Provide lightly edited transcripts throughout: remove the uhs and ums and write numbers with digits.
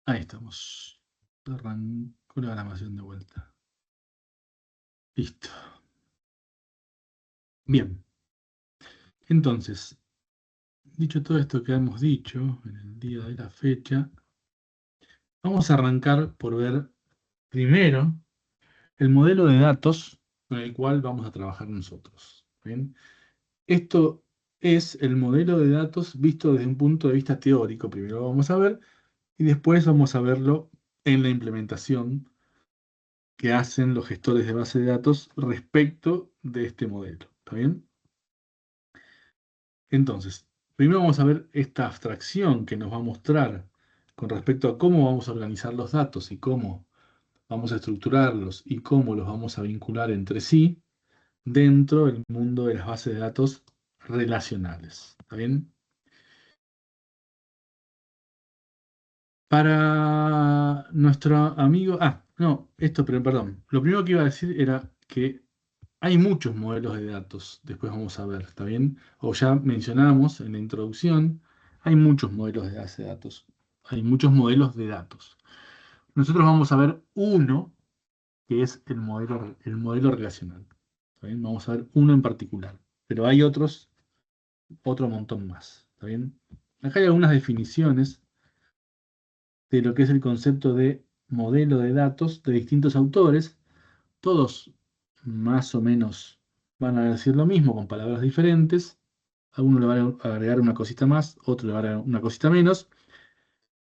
Ahí estamos. Arrancó la grabación de vuelta. Listo. Bien. Entonces, dicho todo esto que hemos dicho en el día de la fecha, vamos a arrancar por ver primero el modelo de datos con el cual vamos a trabajar nosotros. ¿Bien? Esto es el modelo de datos visto desde un punto de vista teórico. Primero lo vamos a ver y después vamos a verlo en la implementación que hacen los gestores de base de datos respecto de este modelo. ¿Está bien? Entonces, primero vamos a ver esta abstracción que nos va a mostrar con respecto a cómo vamos a organizar los datos y cómo vamos a estructurarlos y cómo los vamos a vincular entre sí dentro del mundo de las bases de datos relacionales. ¿Está bien? Para nuestro amigo... no, perdón. Lo primero que iba a decir era que hay muchos modelos de datos, después vamos a ver, ¿está bien? O ya mencionamos en la introducción, hay muchos modelos de base de datos, hay muchos modelos de datos. Nosotros vamos a ver uno, que es el modelo relacional. ¿Está bien? Vamos a ver uno en particular, pero hay otro montón más. ¿Está bien? Acá hay algunas definiciones de lo que es el concepto de modelo de datos de distintos autores. Todos más o menos van a decir lo mismo con palabras diferentes. A uno le van a agregar una cosita más, otro le va a agregar una cosita menos.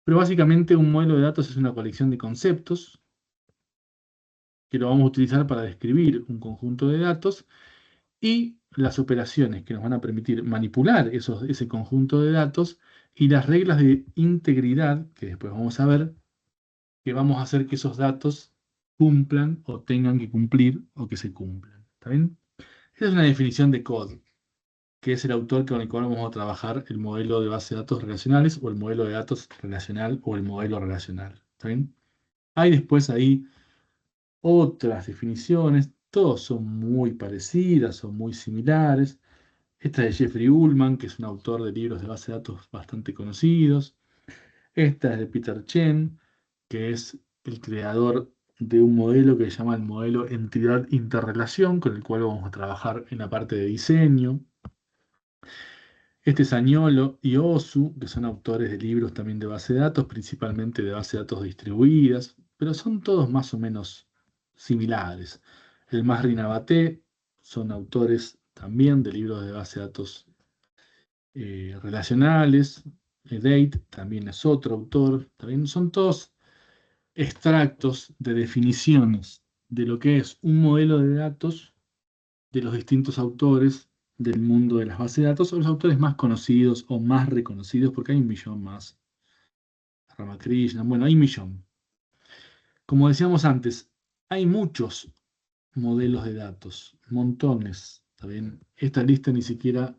Pero básicamente un modelo de datos es una colección de conceptos que lo vamos a utilizar para describir un conjunto de datos y las operaciones que nos van a permitir manipular ese conjunto de datos y las reglas de integridad, que después vamos a ver, que vamos a hacer que esos datos cumplan o tengan que cumplir o que se cumplan. ¿Está bien? Esa es una definición de code, que es el autor con el cual vamos a trabajar el modelo de base de datos relacionales o el modelo de datos relacional o el modelo relacional. ¿Está bien? Hay después ahí otras definiciones, todas son muy parecidas, son muy similares. Esta es de Jeffrey Ullman, que es un autor de libros de base de datos bastante conocidos. Esta es de Peter Chen, que es el creador de un modelo que se llama el modelo entidad interrelación, con el cual vamos a trabajar en la parte de diseño. Este es Agnolo y Osu, que son autores de libros también de base de datos, principalmente de base de datos distribuidas, pero son todos más o menos similares. El Masri Nabaté son autores también de libros de base de datos relacionales. Date también es otro autor. También son todos extractos de definiciones de lo que es un modelo de datos de los distintos autores del mundo de las bases de datos, o los autores más conocidos o más reconocidos, porque hay un millón más. Ramakrishna, bueno, hay un millón. Como decíamos antes, hay muchos modelos de datos, montones. ¿Está bien? Esta lista ni siquiera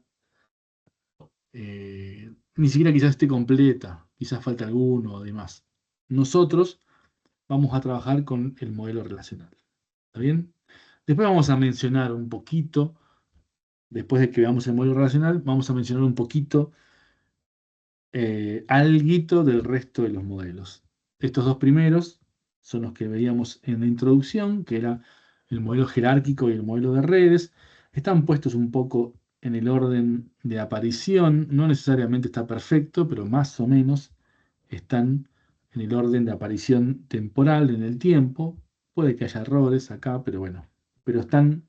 quizás esté completa, quizás falta alguno o demás. Nosotros vamos a trabajar con el modelo relacional. ¿Está bien? Después vamos a mencionar un poquito, después de que veamos el modelo relacional, vamos a mencionar un poquito alguito del resto de los modelos. Estos dos primeros son los que veíamos en la introducción, que era el modelo jerárquico y el modelo de redes. Están puestos un poco en el orden de aparición, no necesariamente está perfecto, pero más o menos están en el orden de aparición temporal en el tiempo. Puede que haya errores acá, pero bueno, pero están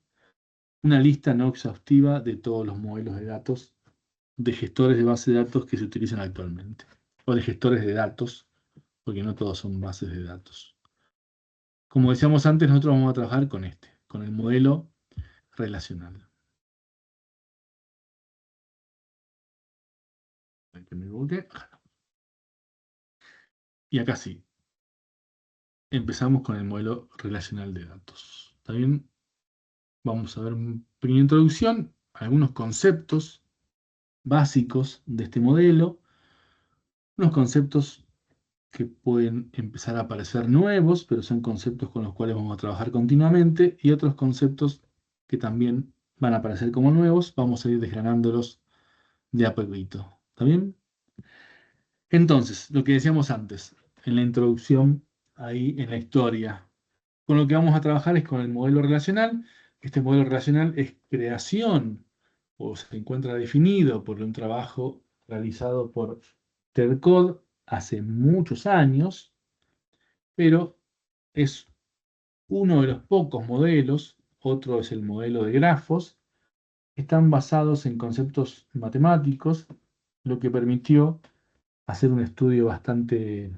una lista no exhaustiva de todos los modelos de datos de gestores de base de datos que se utilizan actualmente. O de gestores de datos, porque no todos son bases de datos. Como decíamos antes, nosotros vamos a trabajar con con el modelo relacional. Que me equivoqué. Y acá sí, empezamos con el modelo relacional de datos. ¿Está bien? Vamos a ver una pequeña introducción, algunos conceptos básicos de este modelo, unos conceptos que pueden empezar a aparecer nuevos, pero son conceptos con los cuales vamos a trabajar continuamente, y otros conceptos que también van a aparecer como nuevos, vamos a ir desgranándolos de a poquito. ¿Está bien? Entonces, lo que decíamos antes, en la introducción, ahí en la historia. Con lo que vamos a trabajar es con el modelo relacional. Este modelo relacional es creación o se encuentra definido por un trabajo realizado por Ted Code hace muchos años, pero es uno de los pocos modelos, otro es el modelo de grafos, están basados en conceptos matemáticos, lo que permitió hacer un estudio bastante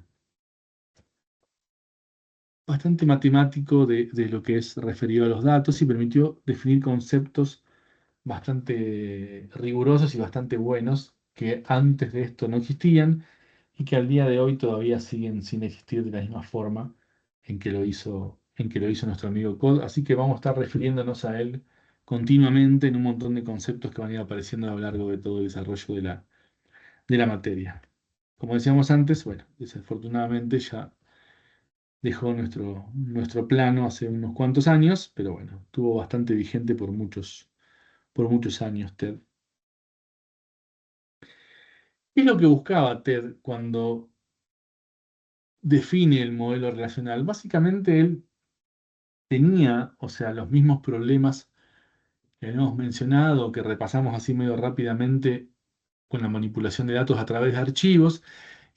matemático de lo que es referido a los datos y permitió definir conceptos bastante rigurosos y bastante buenos que antes de esto no existían y que al día de hoy todavía siguen sin existir de la misma forma en que lo hizo nuestro amigo Code. Así que vamos a estar refiriéndonos a él continuamente en un montón de conceptos que van a ir apareciendo a lo largo de todo el desarrollo de la materia. Como decíamos antes, bueno, desafortunadamente ya dejó nuestro plano hace unos cuantos años, pero bueno, estuvo bastante vigente por muchos años, Ted. ¿Qué es lo que buscaba Ted cuando define el modelo relacional? Básicamente él tenía, o sea, los mismos problemas que habíamos mencionado, que repasamos así medio rápidamente con la manipulación de datos a través de archivos.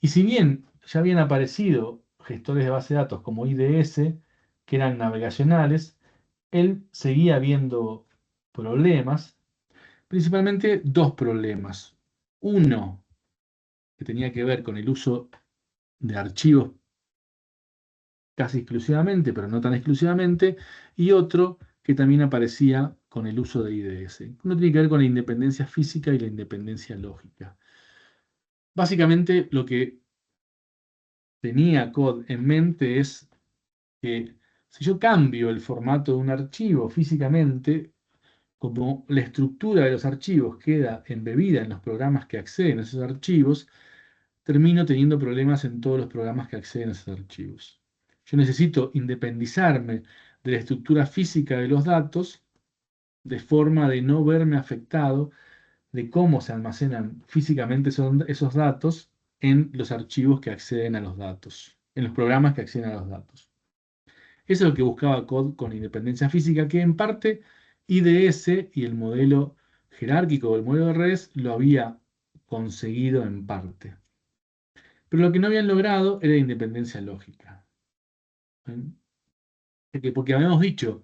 Y si bien ya habían aparecido gestores de base de datos como IDS, que eran navegacionales, él seguía viendo problemas, principalmente dos problemas. Uno, que tenía que ver con el uso de archivos casi exclusivamente, pero no tan exclusivamente, y otro que también aparecía con el uso de IDS. Uno tiene que ver con la independencia física y la independencia lógica. Básicamente lo que tenía Code en mente es que si yo cambio el formato de un archivo físicamente, como la estructura de los archivos queda embebida en los programas que acceden a esos archivos, termino teniendo problemas en todos los programas que acceden a esos archivos. Yo necesito independizarme de la estructura física de los datos de forma de no verme afectado de cómo se almacenan físicamente esos datos en los archivos que acceden a los datos, en los programas que acceden a los datos. Eso es lo que buscaba Code con independencia física, que en parte IDS y el modelo jerárquico o el modelo de redes lo había conseguido en parte. Pero lo que no habían logrado era independencia lógica. ¿Eh? Porque habíamos dicho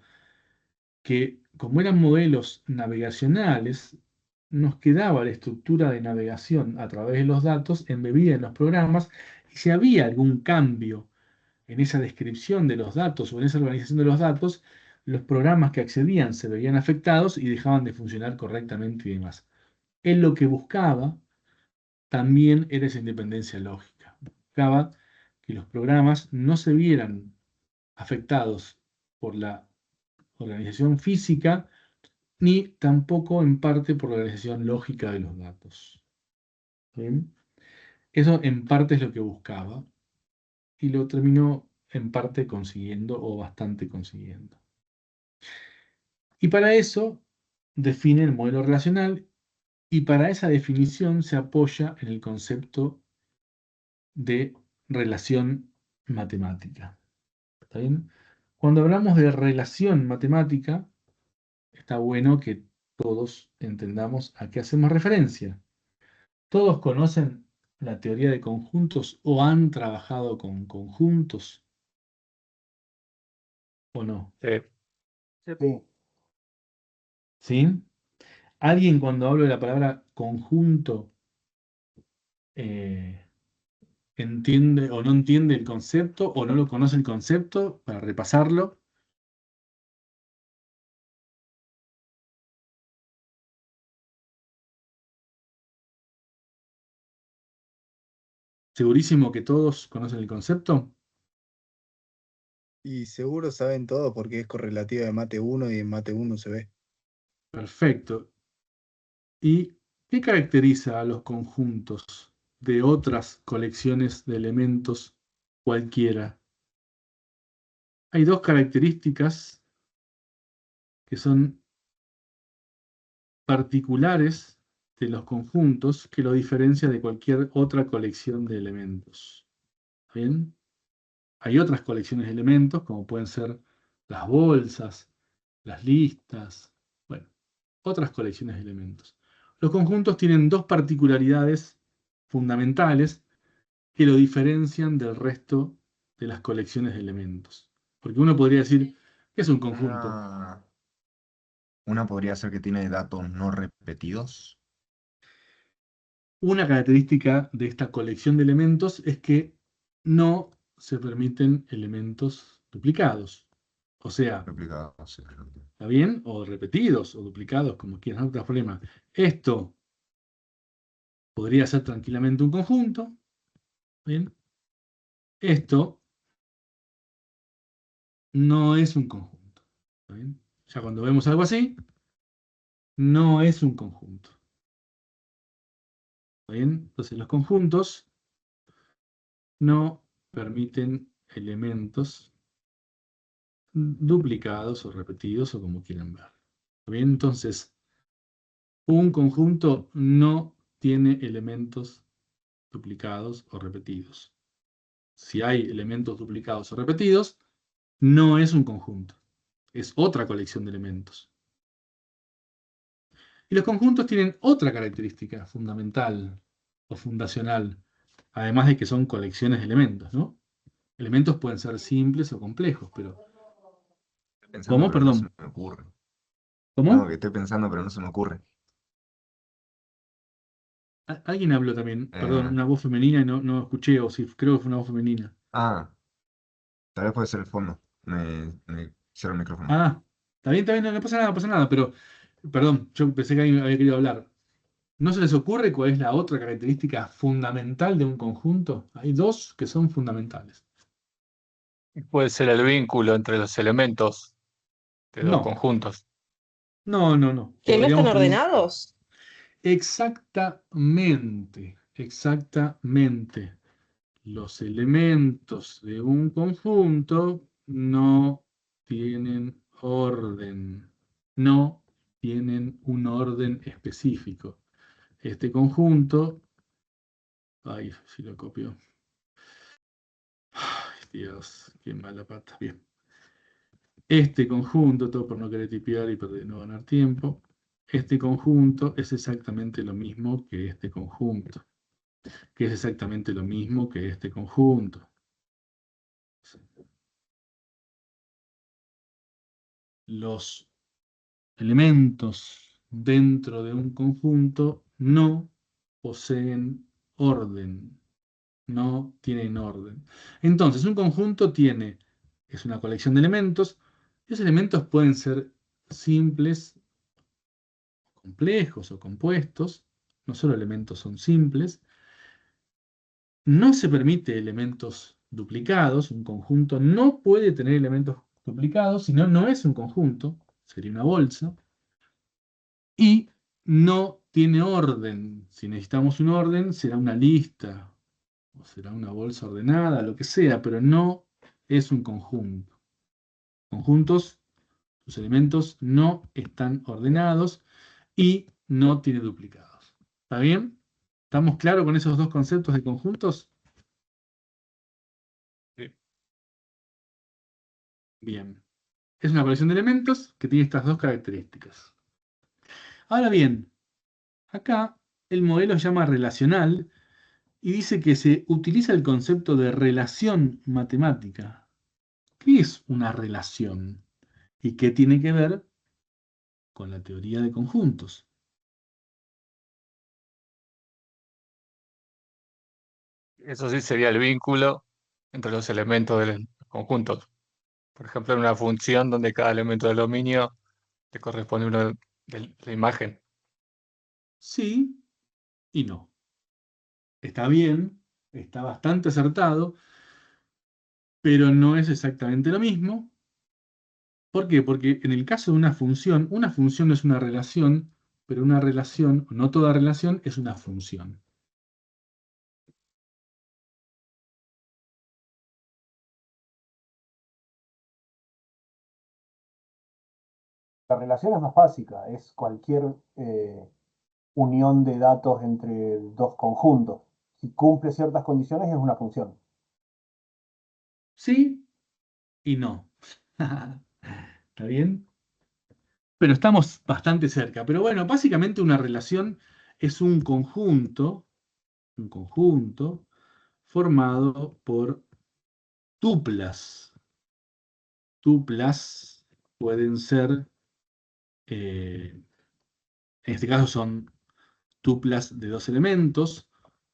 que como eran modelos navegacionales, nos quedaba la estructura de navegación a través de los datos embebida en los programas y si había algún cambio en esa descripción de los datos o en esa organización de los datos, los programas que accedían se veían afectados y dejaban de funcionar correctamente y demás. Él lo que buscaba también era esa independencia lógica. Buscaba que los programas no se vieran afectados por la organización física ni tampoco en parte por la organización lógica de los datos. ¿Bien? Eso en parte es lo que buscaba y lo terminó en parte consiguiendo o bastante consiguiendo. Y para eso define el modelo relacional y para esa definición se apoya en el concepto de relación matemática. ¿Está bien? Cuando hablamos de relación matemática, está bueno que todos entendamos a qué hacemos referencia. ¿Todos conocen la teoría de conjuntos o han trabajado con conjuntos o no? Sí. Sí. ¿Sí? ¿Alguien cuando hablo de la palabra conjunto eh, entiende o no entiende el concepto o no lo conoce el concepto para repasarlo? ¿Segurísimo que todos conocen el concepto? Y seguro saben todo porque es correlativa de mate uno y en mate uno se ve. Perfecto. ¿Y qué caracteriza a los conjuntos de otras colecciones de elementos cualquiera? Hay dos características que son particulares de los conjuntos que lo diferencia de cualquier otra colección de elementos. ¿Bien? Hay otras colecciones de elementos, como pueden ser las bolsas, las listas, bueno, otras colecciones de elementos. Los conjuntos tienen dos particularidades fundamentales que lo diferencian del resto de las colecciones de elementos. Porque uno podría decir, ¿qué es un conjunto? Una, una podría ser que tiene datos no repetidos. Una característica de esta colección de elementos es que no se permiten elementos duplicados. O sea, Replicados, sí. ¿está bien? O repetidos o duplicados, como quieras, no hay problema. Esto podría ser tranquilamente un conjunto. ¿Bien? Esto no es un conjunto. ¿Está bien? Ya cuando vemos algo así, no es un conjunto. ¿Está bien? Entonces los conjuntos no permiten elementos duplicados o repetidos o como quieran ver. ¿Está bien? Entonces, un conjunto no tiene elementos duplicados o repetidos. Si hay elementos duplicados o repetidos, no es un conjunto. Es otra colección de elementos. Y los conjuntos tienen otra característica fundamental o fundacional, además de que son colecciones de elementos, ¿no? Elementos pueden ser simples o complejos, pero... Estoy pensando, ¿Cómo? pero no se Perdón. me ocurre. No, ¿Cómo? que estoy pensando, pero no se me ocurre. Alguien habló también, perdón, Eh, una voz femenina y no escuché, o si creo que fue una voz femenina. ah, Tal vez puede ser el fondo. Me cierro el micrófono. Ah, está bien, no pasa nada, no pasa nada, pero, perdón, yo pensé que alguien había querido hablar. ¿No se les ocurre cuál es la otra característica fundamental de un conjunto? Hay dos que son fundamentales. Puede ser el vínculo entre los elementos de dos No, conjuntos. no. ¿Que no están Podríamos ordenados? exactamente. Los elementos de un conjunto no tienen orden, no tienen un orden específico. Este conjunto, ay, si lo copio. Ay, Dios, qué mala pata. Bien. Este conjunto, todo por no querer tipear y no ganar tiempo, este conjunto es exactamente lo mismo que este conjunto, que es exactamente lo mismo que este conjunto. Los elementos dentro de un conjunto no poseen orden, no tienen orden. Entonces, un conjunto es una colección de elementos, y esos elementos pueden ser simples, complejos o compuestos, no solo elementos son simples. No se permite elementos duplicados, un conjunto no puede tener elementos duplicados, si no, no es un conjunto, sería una bolsa. Y no tiene orden. Si necesitamos un orden, será una lista o será una bolsa ordenada, lo que sea, pero no es un conjunto. Conjuntos, sus elementos no están ordenados y no tiene duplicados. ¿Está bien? ¿Estamos claros con esos dos conceptos de conjuntos? Sí. Bien. Es una colección de elementos que tiene estas dos características. Ahora bien, acá el modelo se llama relacional y dice que se utiliza el concepto de relación matemática. ¿Qué es una relación? ¿Y qué tiene que ver con la teoría de conjuntos? Eso sí sería el vínculo entre los elementos del conjunto. Por ejemplo, en una función donde cada elemento del dominio le corresponde uno de la imagen. Sí y no. Está bien, está bastante acertado, pero no es exactamente lo mismo. ¿Por qué? Porque en el caso de una función no es una relación, pero una relación, no toda relación, es una función. La relación es más básica, es cualquier unión de datos entre dos conjuntos. Si cumple ciertas condiciones es una función. Sí y no. ¿Está bien? Pero estamos bastante cerca. Pero bueno, básicamente una relación es un conjunto formado por tuplas. Tuplas pueden ser, en este caso son tuplas de dos elementos,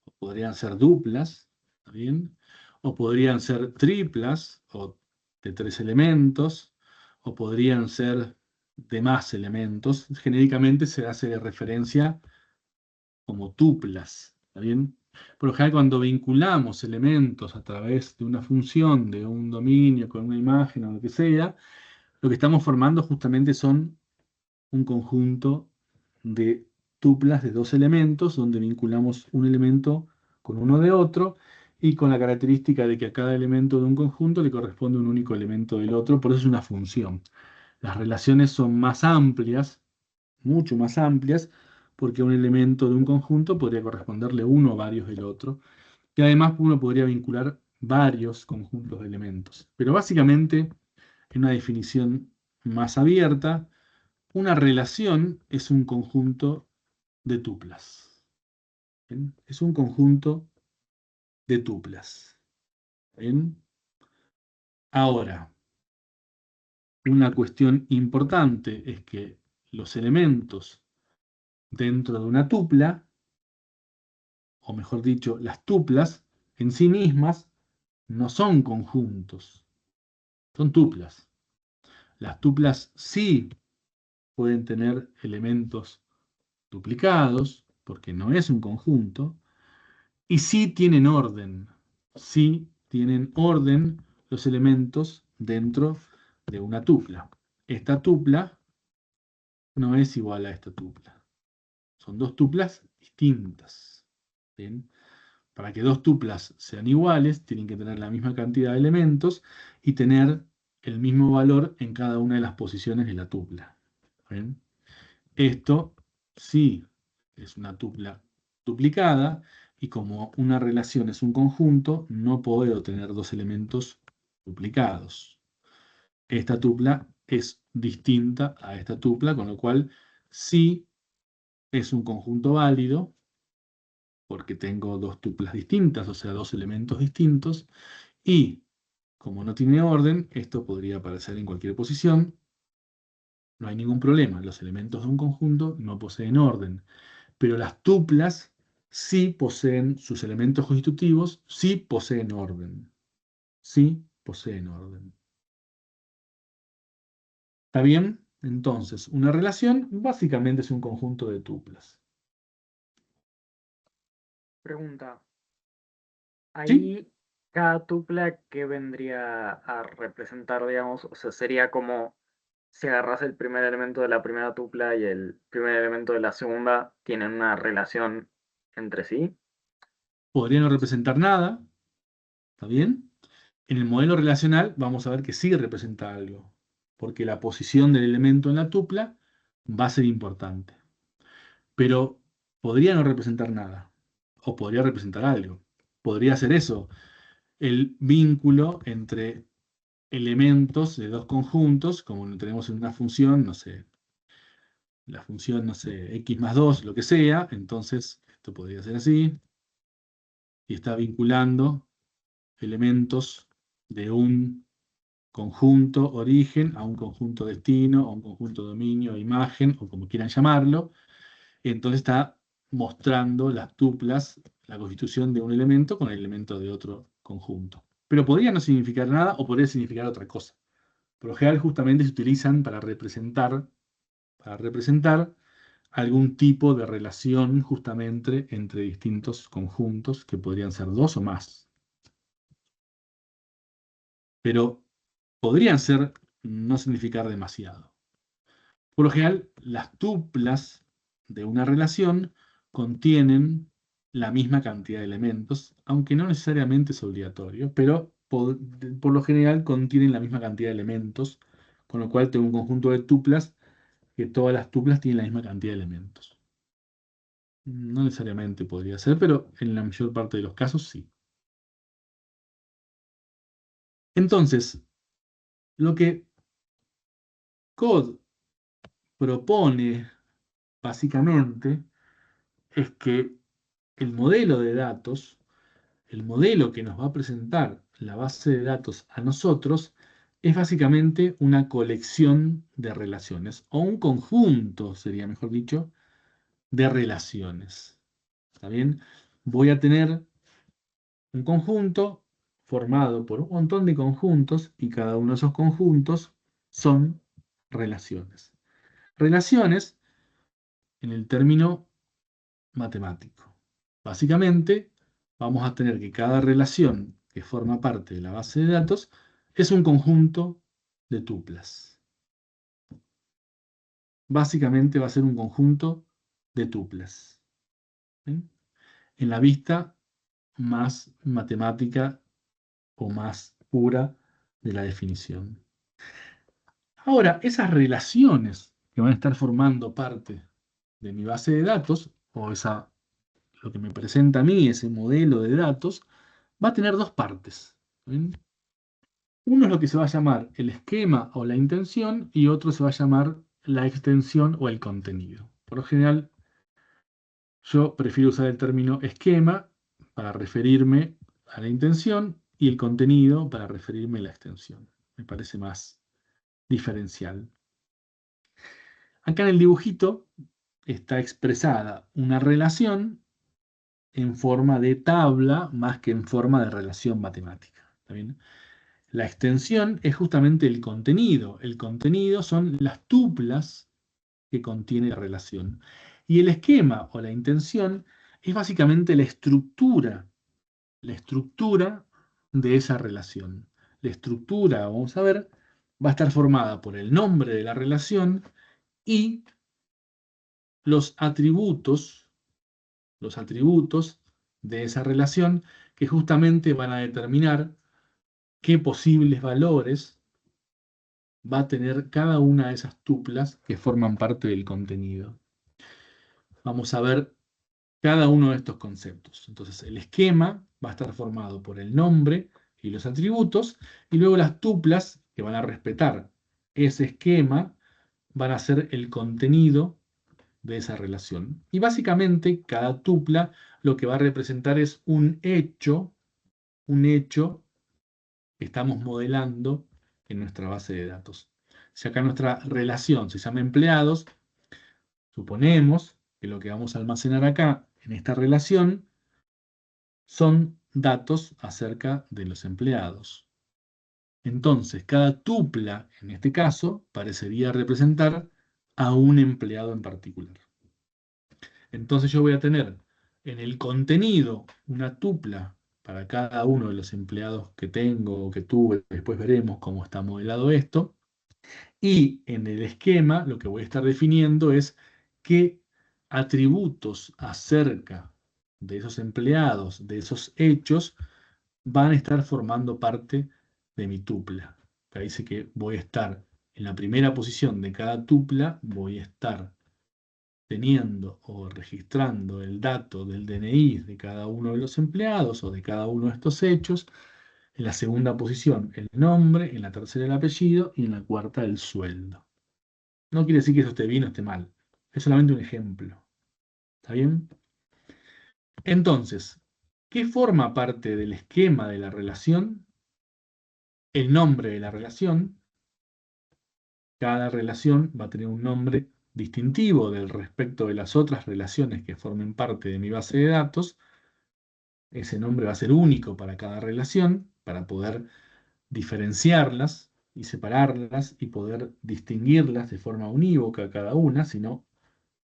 o podrían ser duplas, ¿está bien? O podrían ser triplas, o de tres elementos, o podrían ser de más elementos. Genéricamente se hace referencia como tuplas, ¿está bien? Por lo general, cuando vinculamos elementos a través de una función, de un dominio, con una imagen o lo que sea, lo que estamos formando justamente son un conjunto de tuplas de dos elementos, donde vinculamos un elemento con uno de otro, y con la característica de que a cada elemento de un conjunto le corresponde un único elemento del otro, por eso es una función. Las relaciones son más amplias, mucho más amplias, porque un elemento de un conjunto podría corresponderle uno o varios del otro, y además uno podría vincular varios conjuntos de elementos. Pero básicamente, en una definición más abierta, una relación es un conjunto de tuplas. ¿Bien? Es un conjunto de tuplas. ¿Bien? Ahora, una cuestión importante es que los elementos dentro de una tupla, o mejor dicho, las tuplas en sí mismas, no son conjuntos, son tuplas. Las tuplas sí pueden tener elementos duplicados, porque no es un conjunto, y sí tienen orden los elementos dentro de una tupla. Esta tupla no es igual a esta tupla. Son dos tuplas distintas. ¿Bien? Para que dos tuplas sean iguales, tienen que tener la misma cantidad de elementos y tener el mismo valor en cada una de las posiciones de la tupla. ¿Bien? Esto sí es una tupla duplicada, y como una relación es un conjunto, no puedo tener dos elementos duplicados. Esta tupla es distinta a esta tupla, con lo cual sí es un conjunto válido, porque tengo dos tuplas distintas, o sea, dos elementos distintos, y como no tiene orden, esto podría aparecer en cualquier posición. No hay ningún problema, los elementos de un conjunto no poseen orden. Pero las tuplas sí poseen sus elementos constitutivos, sí poseen orden. Sí poseen orden. ¿Está bien? Entonces, una relación básicamente es un conjunto de tuplas. Pregunta, ¿Sí? ahí cada tupla que vendría a representar, digamos, o sea, sería como si agarras el primer elemento de la primera tupla y el primer elemento de la segunda, tienen una relación entre sí. Podría no representar nada. ¿Está bien? En el modelo relacional vamos a ver que sí representa algo, porque la posición del elemento en la tupla va a ser importante. Pero podría no representar nada, o podría representar algo. Podría ser eso, el vínculo entre elementos de dos conjuntos, como lo tenemos en una función, no sé, la función, no sé, x más 2, lo que sea, entonces esto podría ser así, y está vinculando elementos de un conjunto origen a un conjunto destino, a un conjunto dominio, imagen, o como quieran llamarlo. Entonces está mostrando las tuplas, la constitución de un elemento con el elemento de otro conjunto. Pero podría no significar nada o podría significar otra cosa. Por lo general justamente se utilizan para representar algún tipo de relación justamente entre distintos conjuntos, que podrían ser dos o más. Pero podrían ser no significar demasiado. Por lo general, las tuplas de una relación contienen la misma cantidad de elementos, aunque no necesariamente es obligatorio, pero por lo general contienen la misma cantidad de elementos, con lo cual tengo un conjunto de tuplas que todas las tuplas tienen la misma cantidad de elementos. No necesariamente podría ser, pero en la mayor parte de los casos sí. Entonces, lo que CODE propone básicamente es que el modelo de datos, el modelo que nos va a presentar la base de datos a nosotros, es básicamente una colección de relaciones, o un conjunto, sería mejor dicho, de relaciones. ¿Está bien? Voy a tener un conjunto formado por un montón de conjuntos y cada uno de esos conjuntos son relaciones. Relaciones en el término matemático. Básicamente, vamos a tener que cada relación que forma parte de la base de datos es un conjunto de tuplas. Básicamente va a ser un conjunto de tuplas. ¿Sí? En la vista más matemática o más pura de la definición. Ahora, esas relaciones que van a estar formando parte de mi base de datos, o lo que me presenta a mí, ese modelo de datos, va a tener dos partes. ¿Ven? Uno es lo que se va a llamar el esquema o la intención y otro se va a llamar la extensión o el contenido. Por lo general, yo prefiero usar el término esquema para referirme a la intención y el contenido para referirme a la extensión. Me parece más diferencial. Acá en el dibujito está expresada una relación en forma de tabla más que en forma de relación matemática. ¿Está bien? La extensión es justamente el contenido. El contenido son las tuplas que contiene la relación. Y el esquema o la intención es básicamente la estructura de esa relación. La estructura, vamos a ver, va a estar formada por el nombre de la relación y los atributos de esa relación que justamente van a determinar qué posibles valores va a tener cada una de esas tuplas que forman parte del contenido. Vamos a ver cada uno de estos conceptos. Entonces, el esquema va a estar formado por el nombre y los atributos, y luego las tuplas que van a respetar ese esquema van a ser el contenido de esa relación. Y básicamente, cada tupla lo que va a representar es un hecho que estamos modelando en nuestra base de datos. Si acá nuestra relación se llama empleados, suponemos que lo que vamos a almacenar acá en esta relación son datos acerca de los empleados. Entonces, cada tupla, en este caso, parecería representar a un empleado en particular. Entonces yo voy a tener en el contenido una tupla para cada uno de los empleados que tengo o que tuve, después veremos cómo está modelado esto, y en el esquema lo que voy a estar definiendo es qué atributos acerca de esos empleados, de esos hechos, van a estar formando parte de mi tupla. Acá dice que voy a estar en la primera posición de cada tupla, voy a estar teniendo o registrando el dato del DNI de cada uno de los empleados o de cada uno de estos hechos. En la segunda posición el nombre, en la tercera el apellido y en la cuarta el sueldo. No quiere decir que eso esté bien o esté mal. Es solamente un ejemplo. ¿Está bien? Entonces, ¿qué forma parte del esquema de la relación? El nombre de la relación. Cada relación va a tener un nombre distintivo del respecto de las otras relaciones que formen parte de mi base de datos. Ese nombre va a ser único para cada relación, para poder diferenciarlas y separarlas y poder distinguirlas de forma unívoca cada una, si no,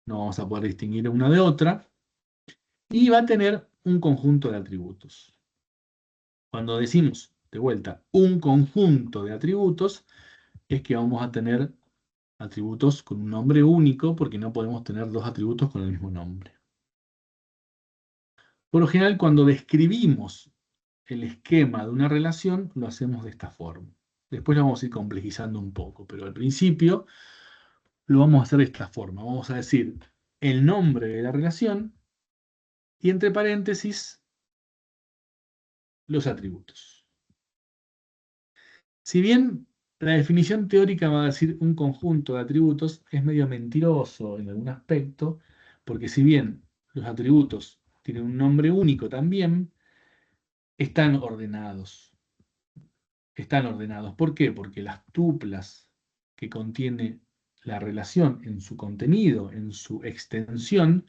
no vamos a poder distinguir una de otra. Y va a tener un conjunto de atributos. Cuando decimos, de vuelta, un conjunto de atributos, es que vamos a tener atributos con un nombre único, porque no podemos tener dos atributos con el mismo nombre. Por lo general, cuando describimos el esquema de una relación, lo hacemos de esta forma. Después lo vamos a ir complejizando un poco, pero al principio lo vamos a hacer de esta forma. Vamos a decir el nombre de la relación y entre paréntesis los atributos. Si bien la definición teórica va a decir un conjunto de atributos, es medio mentiroso en algún aspecto, porque si bien los atributos tienen un nombre único también, están ordenados. Están ordenados. ¿Por qué? Porque las tuplas que contiene la relación en su contenido, en su extensión,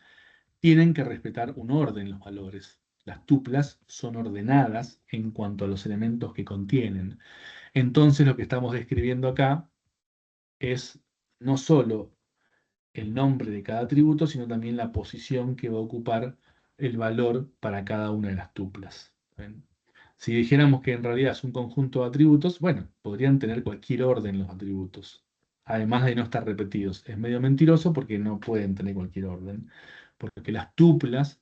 tienen que respetar un orden los valores. Las tuplas son ordenadas en cuanto a los elementos que contienen. Entonces lo que estamos describiendo acá es no solo el nombre de cada atributo, sino también la posición que va a ocupar el valor para cada una de las tuplas. ¿Ven? Si dijéramos que en realidad es un conjunto de atributos, bueno, podrían tener cualquier orden los atributos, además de no estar repetidos. Es medio mentiroso porque no pueden tener cualquier orden, porque las tuplas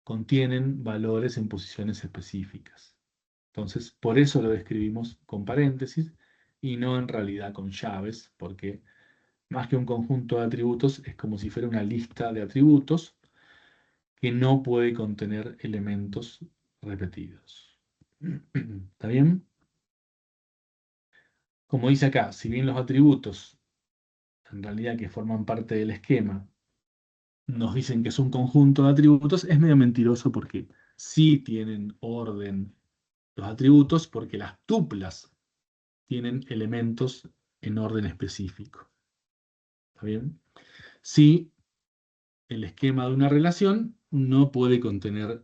contienen valores en posiciones específicas. Entonces, por eso lo describimos con paréntesis y no en realidad con llaves, porque más que un conjunto de atributos es como si fuera una lista de atributos que no puede contener elementos repetidos. ¿Está bien? Como dice acá, si bien los atributos, en realidad que forman parte del esquema, nos dicen que es un conjunto de atributos, es medio mentiroso porque sí tienen orden los atributos, porque las tuplas tienen elementos en orden específico. ¿Está bien? Si el esquema de una relación no puede contener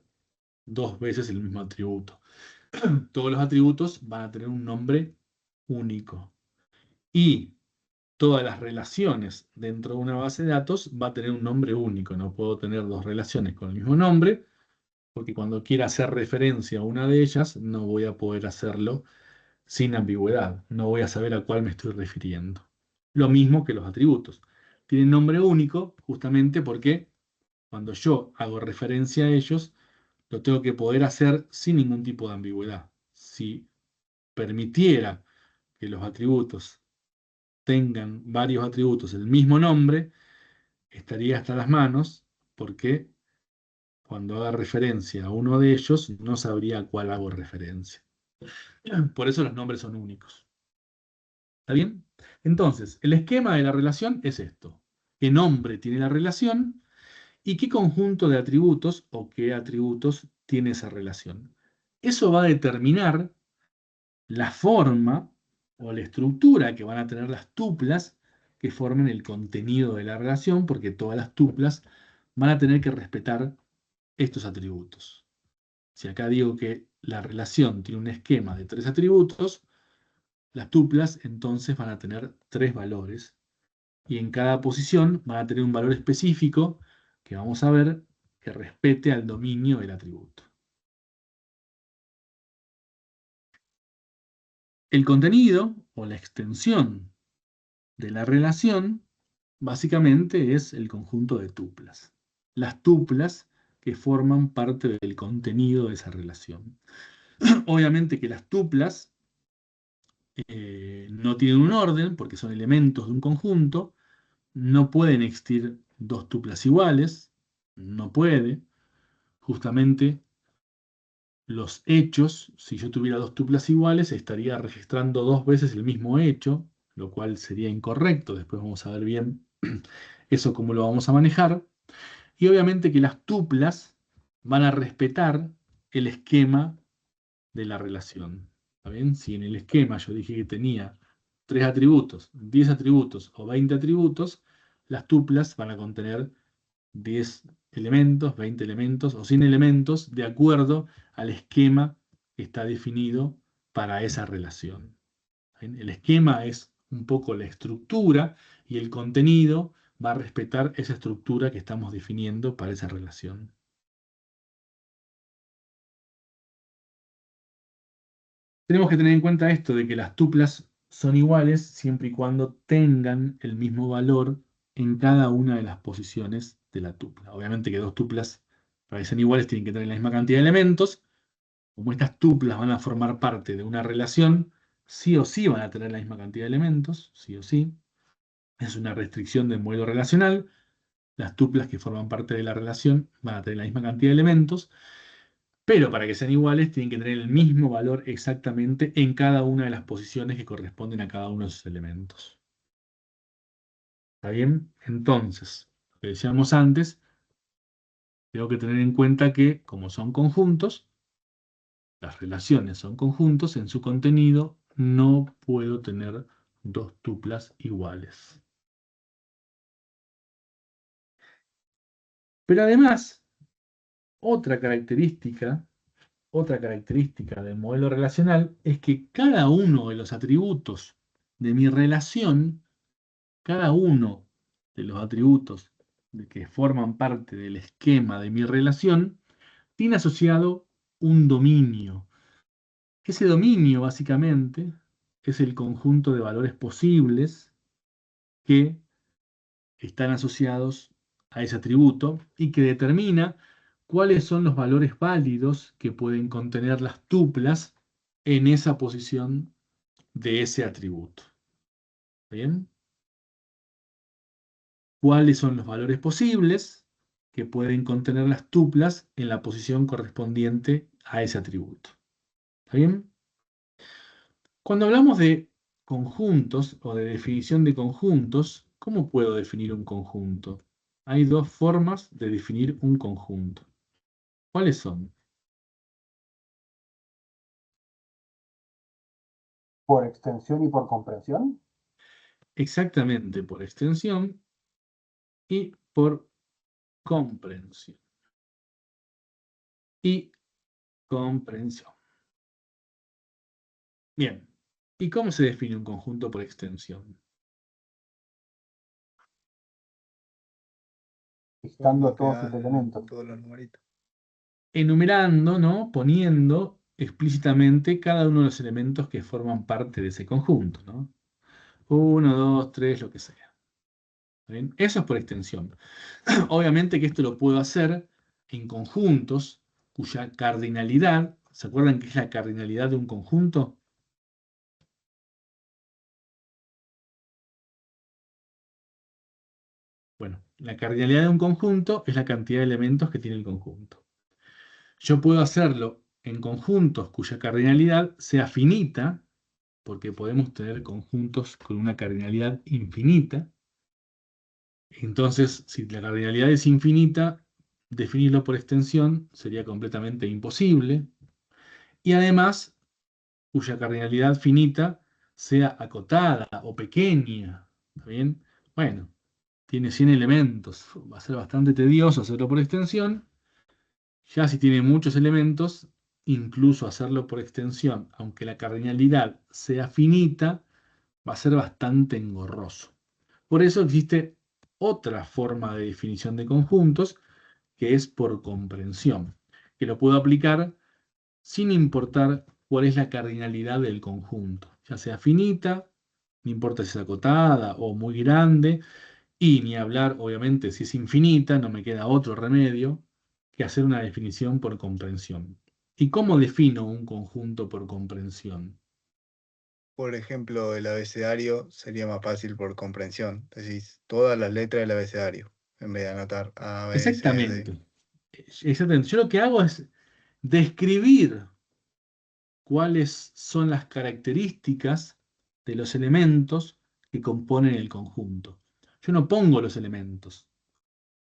dos veces el mismo atributo. Todos los atributos van a tener un nombre único. Y todas las relaciones dentro de una base de datos va a tener un nombre único. No puedo tener dos relaciones con el mismo nombre, porque cuando quiera hacer referencia a una de ellas, no voy a poder hacerlo sin ambigüedad. No voy a saber a cuál me estoy refiriendo. Lo mismo que los atributos. Tienen nombre único justamente porque cuando yo hago referencia a ellos, lo tengo que poder hacer sin ningún tipo de ambigüedad. Si permitiera que los atributos tengan varios atributos el mismo nombre, estaría hasta las manos porque cuando haga referencia a uno de ellos, no sabría a cuál hago referencia. Por eso los nombres son únicos. ¿Está bien? Entonces, el esquema de la relación es esto. ¿Qué nombre tiene la relación? ¿Y qué conjunto de atributos o qué atributos tiene esa relación? Eso va a determinar la forma o la estructura que van a tener las tuplas que formen el contenido de la relación, porque todas las tuplas van a tener que respetar estos atributos. Si acá digo que la relación tiene un esquema de 3 atributos, las tuplas entonces van a tener 3 valores y en cada posición van a tener un valor específico que vamos a ver que respete al dominio del atributo. El contenido o la extensión de la relación básicamente es el conjunto de tuplas. Las tuplas que forman parte del contenido de esa relación. Obviamente que las tuplas no tienen un orden porque son elementos de un conjunto. No pueden existir dos tuplas iguales. No puede. Justamente los hechos, si yo tuviera dos tuplas iguales, estaría registrando dos veces el mismo hecho, lo cual sería incorrecto. Después vamos a ver bien eso cómo lo vamos a manejar. Y obviamente que las tuplas van a respetar el esquema de la relación. ¿Está bien? Si en el esquema yo dije que tenía 3 atributos, 10 atributos o 20 atributos, las tuplas van a contener 10 elementos, 20 elementos o 100 elementos de acuerdo al esquema que está definido para esa relación. ¿Bien? El esquema es un poco la estructura y el contenido va a respetar esa estructura que estamos definiendo para esa relación. Tenemos que tener en cuenta esto de que las tuplas son iguales siempre y cuando tengan el mismo valor en cada una de las posiciones de la tupla. Obviamente que dos tuplas para que sean iguales tienen que tener la misma cantidad de elementos. Como estas tuplas van a formar parte de una relación, sí o sí van a tener la misma cantidad de elementos, sí o sí. Es una restricción del modelo relacional. Las tuplas que forman parte de la relación van a tener la misma cantidad de elementos, Pero para que sean iguales, tienen que tener el mismo valor exactamente en cada una de las posiciones que corresponden a cada uno de esos elementos. ¿Está bien? Entonces, lo que decíamos antes, tengo que tener en cuenta que, como son conjuntos, las relaciones son conjuntos, en su contenido no puedo tener dos tuplas iguales. Pero además, otra característica del modelo relacional es que cada uno de los atributos de mi relación, cada uno de los atributos que forman parte del esquema de mi relación, tiene asociado un dominio. Ese dominio, básicamente, es el conjunto de valores posibles que están asociados a ese atributo y que determina cuáles son los valores válidos que pueden contener las tuplas en esa posición de ese atributo. ¿Bien? ¿Cuáles son los valores posibles que pueden contener las tuplas en la posición correspondiente a ese atributo? ¿Está bien? Cuando hablamos de conjuntos o de definición de conjuntos, ¿cómo puedo definir un conjunto? Hay dos formas de definir un conjunto. ¿Cuáles son? Por extensión y por comprensión. Exactamente por extensión y por comprensión. Y comprensión. Bien. ¿Y cómo se define un conjunto por extensión? Listando Como que todos sus dan elementos. todos los numeritos. Enumerando, ¿no? Poniendo explícitamente cada uno de los elementos que forman parte de ese conjunto, ¿no? 1, 2, 3, lo que sea. ¿Está bien? Eso es por extensión. Obviamente que esto lo puedo hacer en conjuntos cuya cardinalidad, ¿se acuerdan qué es la cardinalidad de un conjunto? Bueno, la cardinalidad de un conjunto es la cantidad de elementos que tiene el conjunto. Yo puedo hacerlo en conjuntos cuya cardinalidad sea finita, porque podemos tener conjuntos con una cardinalidad infinita. Entonces, si la cardinalidad es infinita, definirlo por extensión sería completamente imposible. Y además, cuya cardinalidad finita sea acotada o pequeña. ¿Está bien? Bueno, tiene 100 elementos. Va a ser bastante tedioso hacerlo por extensión. Ya si tiene muchos elementos, incluso hacerlo por extensión, aunque la cardinalidad sea finita, va a ser bastante engorroso. Por eso existe otra forma de definición de conjuntos, que es por comprensión, que lo puedo aplicar sin importar cuál es la cardinalidad del conjunto, ya sea finita, no importa si es acotada o muy grande, y ni hablar, obviamente, si es infinita, no me queda otro remedio que hacer una definición por comprensión. ¿Y cómo defino un conjunto por comprensión? Por ejemplo, el abecedario sería más fácil por comprensión. Decís todas las letras del abecedario, en vez de anotar A, B, C, D. Exactamente. Yo lo que hago es describir cuáles son las características de los elementos que componen el conjunto. Yo no pongo los elementos.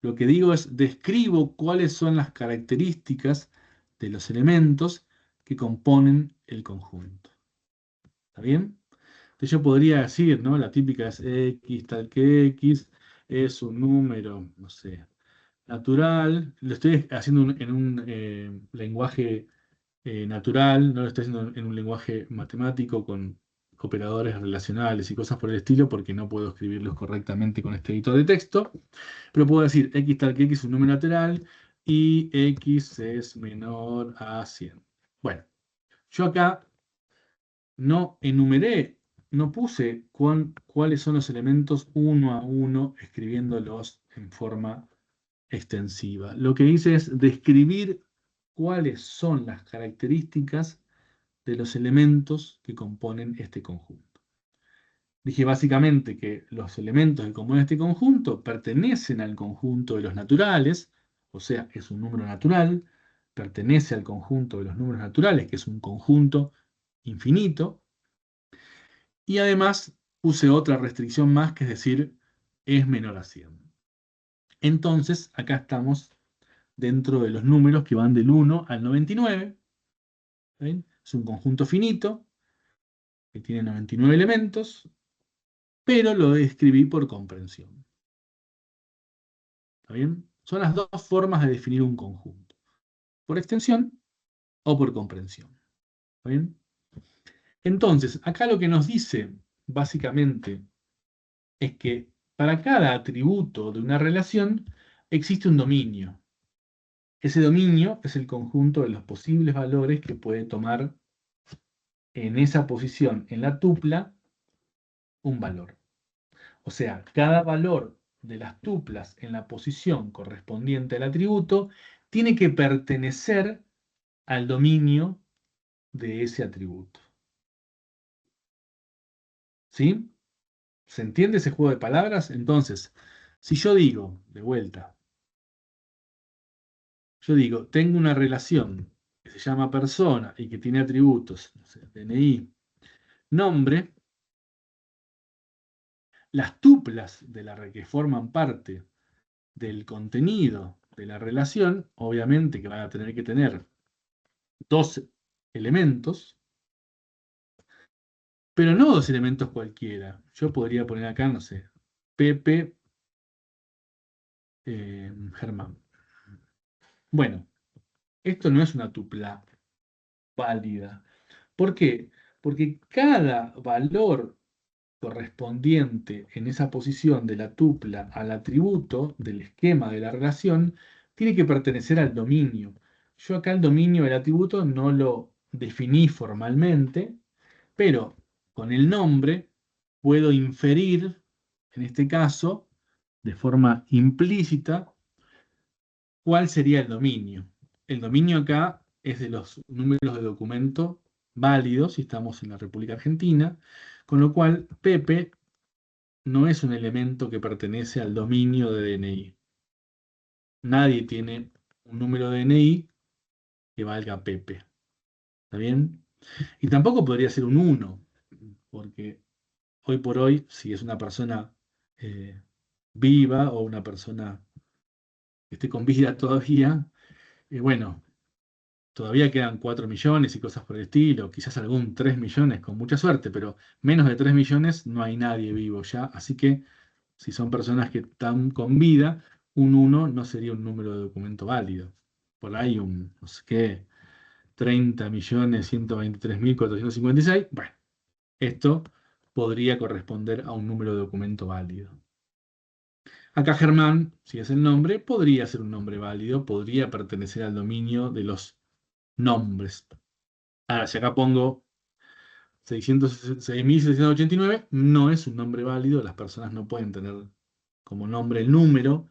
Lo que digo es describo cuáles son las características de los elementos que componen el conjunto. ¿Está bien? Entonces yo podría decir, ¿no? La típica es X tal que X es un número, no sé, natural. Lo estoy haciendo en un lenguaje natural, no lo estoy haciendo en un lenguaje matemático con operadores relacionales y cosas por el estilo, porque no puedo escribirlos correctamente con este editor de texto, pero puedo decir X tal que X es un número natural y X es menor a 100. Bueno, yo acá no enumeré, no puse cuáles son los elementos uno a uno, escribiéndolos en forma extensiva. Lo que hice es describir cuáles son las características de los elementos que componen este conjunto. Dije básicamente que los elementos que componen este conjunto pertenecen al conjunto de los naturales, o sea, es un número natural, pertenece al conjunto de los números naturales, que es un conjunto infinito. Y además puse otra restricción más, que es decir, es menor a 100. Entonces, acá estamos dentro de los números que van del 1 al 99. ¿Ven? Es un conjunto finito que tiene 99 elementos, pero lo escribí por comprensión. ¿Está bien? Son las dos formas de definir un conjunto: por extensión o por comprensión. ¿Está bien? Entonces, acá lo que nos dice, básicamente, es que para cada atributo de una relación existe un dominio. Ese dominio es el conjunto de los posibles valores que puede tomar en esa posición en la tupla un valor. O sea, cada valor de las tuplas en la posición correspondiente al atributo tiene que pertenecer al dominio de ese atributo. ¿Sí? ¿Se entiende ese juego de palabras? Entonces, si yo digo, de vuelta, yo digo, tengo una relación que se llama persona y que tiene atributos, no sé, DNI, nombre, las tuplas de la que forman parte del contenido de la relación, obviamente que van a tener que tener dos elementos, pero no dos elementos cualquiera. Yo podría poner acá, no sé, Pepe, Germán. Bueno, esto no es una tupla válida. ¿Por qué? Porque cada valor correspondiente en esa posición de la tupla al atributo del esquema de la relación tiene que pertenecer al dominio. Yo acá el dominio del atributo no lo definí formalmente, pero con el nombre puedo inferir, en este caso, de forma implícita, cuál sería el dominio. El dominio acá es de los números de documento válidos, si estamos en la República Argentina, con lo cual Pepe no es un elemento que pertenece al dominio de DNI. Nadie tiene un número de DNI que valga Pepe. ¿Está bien? Y tampoco podría ser un 1, porque hoy por hoy, si es una persona viva o una persona que esté con vida todavía, bueno, todavía quedan 4 millones y cosas por el estilo, quizás algún 3 millones con mucha suerte, pero menos de 3 millones no hay nadie vivo ya, así que si son personas que están con vida, un 1 no sería un número de documento válido. Por ahí un, no sé qué, 30.123.456. Bueno, esto podría corresponder a un número de documento válido. Acá Germán, si es el nombre, podría ser un nombre válido, podría pertenecer al dominio de los nombres. Ahora, si acá pongo 606.689, no es un nombre válido, las personas no pueden tener como nombre el número.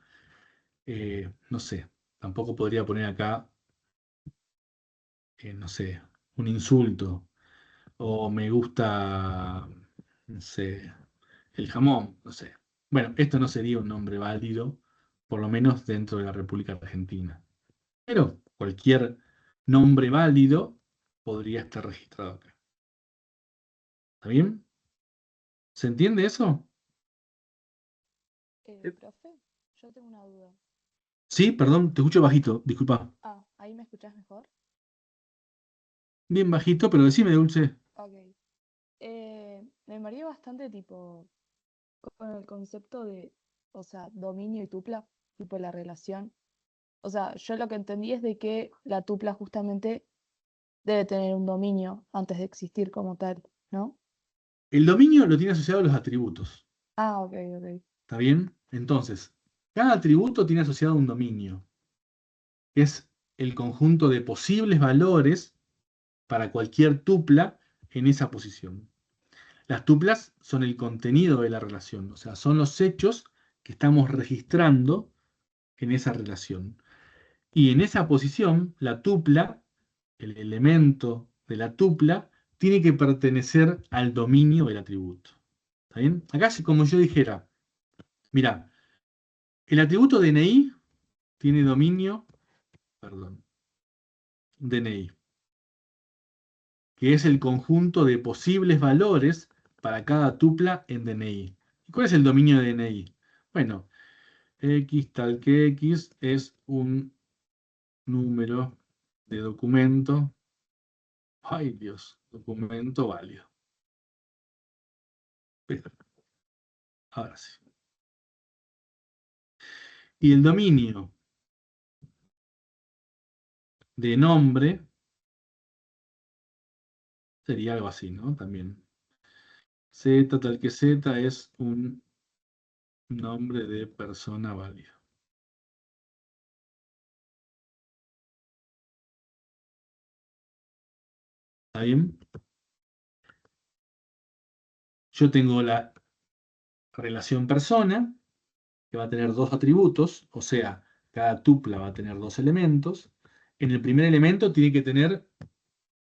No sé, tampoco podría poner acá, no sé, un insulto, o me gusta, no sé, el jamón, no sé. Bueno, esto no sería un nombre válido, por lo menos dentro de la República Argentina. Pero cualquier nombre válido podría estar registrado acá. ¿Está bien? ¿Se entiende eso? Profe, yo tengo una duda. Sí, perdón, te escucho bajito, disculpa. Ah, ¿ahí me escuchás mejor? Bien bajito, pero decime, Dulce. Ok. Me mareé bastante tipo con el concepto de, o sea, dominio y tupla, tipo la relación. O sea, yo lo que entendí es de que la tupla justamente debe tener un dominio antes de existir como tal, ¿no? El dominio lo tiene asociado a los atributos. Ah, ok, ok. ¿Está bien? Entonces, cada atributo tiene asociado un dominio, que es el conjunto de posibles valores para cualquier tupla en esa posición. Las tuplas son el contenido de la relación, o sea, son los hechos que estamos registrando en esa relación. Y en esa posición, la tupla, el elemento de la tupla, tiene que pertenecer al dominio del atributo. ¿Está bien? Acá es como yo dijera, mira, el atributo DNI tiene dominio, perdón, DNI, que es el conjunto de posibles valores para cada tupla en DNI. ¿Y cuál es el dominio de DNI? Bueno, X tal que X es un número de documento. Ay, Dios, documento válido. Ahora sí. Y el dominio de nombre sería algo así, ¿no? También. Z tal que Z es un nombre de persona válida. ¿Está bien? Yo tengo la relación persona, que va a tener dos atributos, o sea, cada tupla va a tener dos elementos. En el primer elemento tiene que tener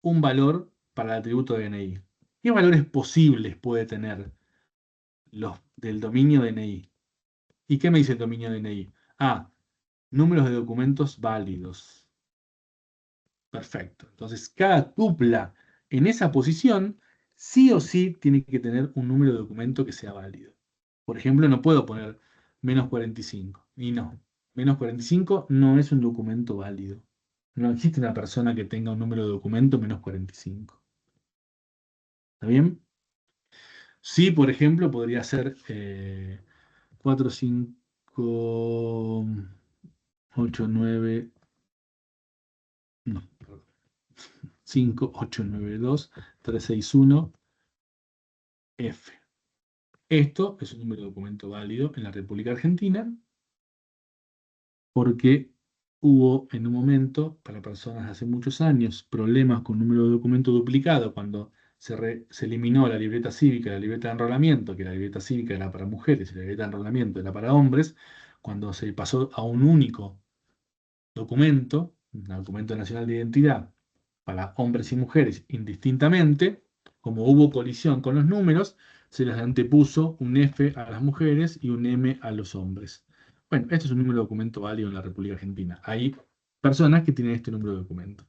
un valor para el atributo de DNI. ¿Qué valores posibles puede tener los del dominio DNI? ¿Y qué me dice el dominio DNI? Ah, números de documentos válidos. Perfecto. Entonces, cada tupla en esa posición sí o sí tiene que tener un número de documento que sea válido. Por ejemplo, no puedo poner menos 45. Y no, menos 45 no es un documento válido. No existe una persona que tenga un número de documento menos 45. ¿Está bien? Sí, por ejemplo, podría ser 4, 5, 8, 9, no, perdón. 5, 8, 9, 2, 3, 6, 1, F. Esto es un número de documento válido en la República Argentina porque hubo en un momento, para personas hace muchos años, problemas con número de documento duplicado cuando se eliminó la libreta cívica y la libreta de enrolamiento, que la libreta cívica era para mujeres y la libreta de enrolamiento era para hombres, cuando se pasó a un único documento, un documento nacional de identidad para hombres y mujeres indistintamente, como hubo colisión con los números, se les antepuso un F a las mujeres y un M a los hombres. Bueno, este es un número de documento válido en la República Argentina. Hay personas que tienen este número de documento.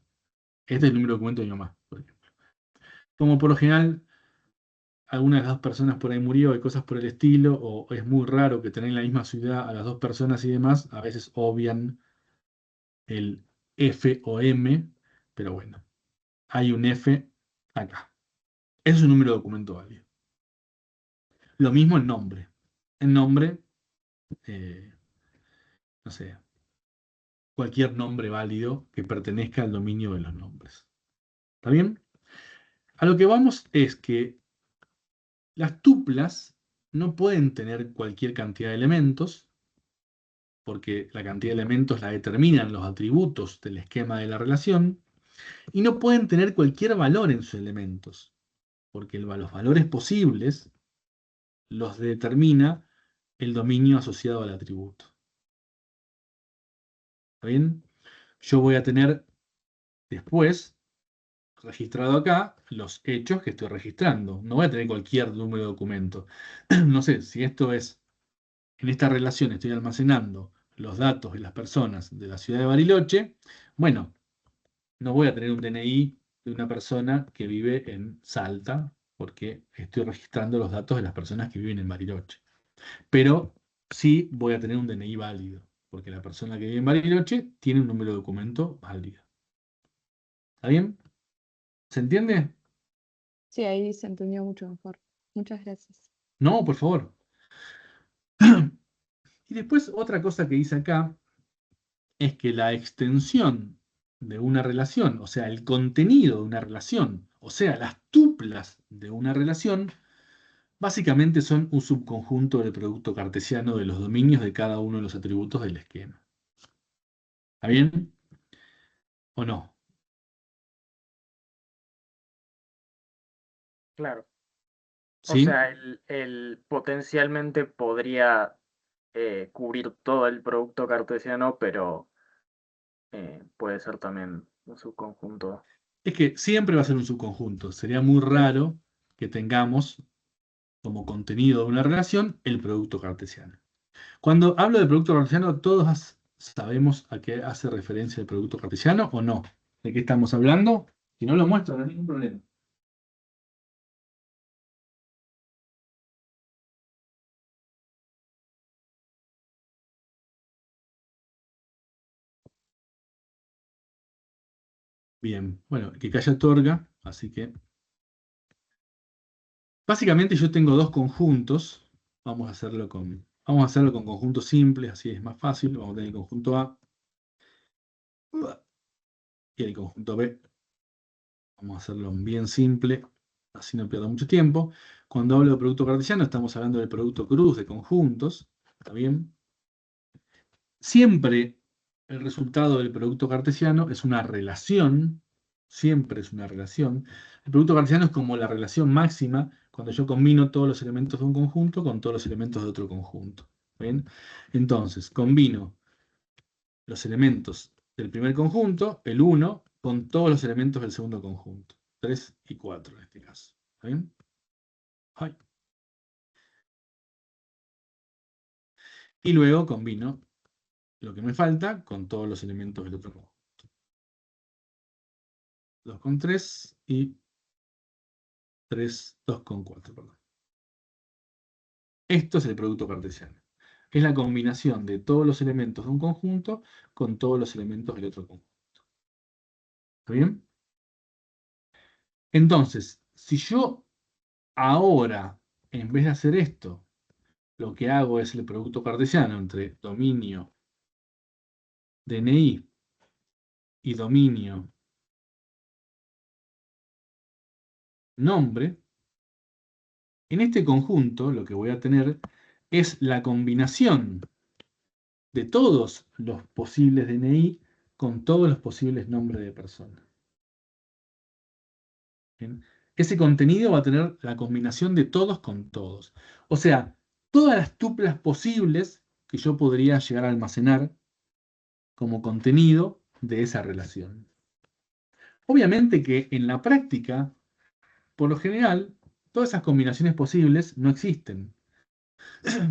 Este es el número de documento de mi mamá, por ejemplo. Como por lo general, alguna de las dos personas por ahí murió y cosas por el estilo, o es muy raro que tener en la misma ciudad a las dos personas y demás, a veces obvian el F o M, pero bueno, hay un F acá. Ese es un número de documento válido. Lo mismo en nombre. En nombre, no sé, cualquier nombre válido que pertenezca al dominio de los nombres. ¿Está bien? A lo que vamos es que las tuplas no pueden tener cualquier cantidad de elementos, porque la cantidad de elementos la determinan los atributos del esquema de la relación, y no pueden tener cualquier valor en sus elementos, porque los valores posibles los determina el dominio asociado al atributo. ¿Está bien? Yo voy a tener después, registrado acá, los hechos que estoy registrando. No voy a tener cualquier número de documento. No sé, si esto es, en esta relación estoy almacenando los datos de las personas de la ciudad de Bariloche, bueno, no voy a tener un DNI de una persona que vive en Salta, porque estoy registrando los datos de las personas que viven en Bariloche. Pero sí voy a tener un DNI válido, porque la persona que vive en Bariloche tiene un número de documento válido. ¿Está bien? ¿Se entiende? Sí, ahí se entendió mucho mejor. Muchas gracias. No, por favor. Y después otra cosa que dice acá es que la extensión de una relación, o sea, el contenido de una relación, o sea, las tuplas de una relación, básicamente son un subconjunto del producto cartesiano de los dominios de cada uno de los atributos del esquema. ¿Está bien? ¿O no? Claro. O ¿Sí? sea, el potencialmente podría cubrir todo el producto cartesiano, pero puede ser también un subconjunto. Es que siempre va a ser un subconjunto. Sería muy raro que tengamos como contenido de una relación el producto cartesiano. Cuando hablo de producto cartesiano, ¿todos sabemos a qué hace referencia el producto cartesiano o no? de qué estamos hablando? Si no lo muestro, no hay ningún problema. Bien, bueno, que calla otorga, así que... Básicamente yo tengo dos conjuntos. Vamos a hacerlo con conjuntos simples, así es más fácil. Vamos a tener el conjunto A y el conjunto B. Vamos a hacerlo bien simple, así no pierdo mucho tiempo. Cuando hablo de producto cartesiano, estamos hablando del producto cruz de conjuntos. ¿Está bien? Siempre el resultado del producto cartesiano es una relación. Siempre es una relación. El producto cartesiano es como la relación máxima cuando yo combino todos los elementos de un conjunto con todos los elementos de otro conjunto. ¿Bien? Entonces, combino los elementos del primer conjunto, el 1, con todos los elementos del segundo conjunto. 3 y 4 en este caso. ¿Está bien? Ay. Y luego combino lo que me falta con todos los elementos del otro conjunto. 2 con 3 y 2 con 4. Perdón. Esto es el producto cartesiano. Es la combinación de todos los elementos de un conjunto con todos los elementos del otro conjunto. ¿Está bien? Entonces, si yo ahora, en vez de hacer esto, lo que hago es el producto cartesiano entre dominio DNI y dominio nombre, en este conjunto lo que voy a tener es la combinación de todos los posibles DNI con todos los posibles nombres de persona. ¿Bien? Ese contenido va a tener la combinación de todos con todos. O sea, todas las tuplas posibles que yo podría llegar a almacenar como contenido de esa relación. Obviamente que en la práctica, por lo general, todas esas combinaciones posibles no existen.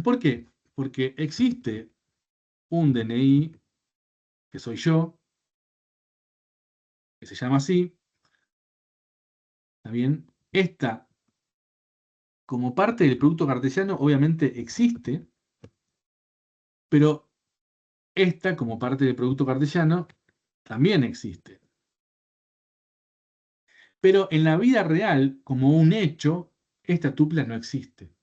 ¿Por qué? Porque existe un DNI, que soy yo, que se llama así. ¿Está bien? Esta, como parte del producto cartesiano, obviamente existe, pero esta, como parte del producto cartesiano, también existe. Pero en la vida real, como un hecho, esta tupla no existe.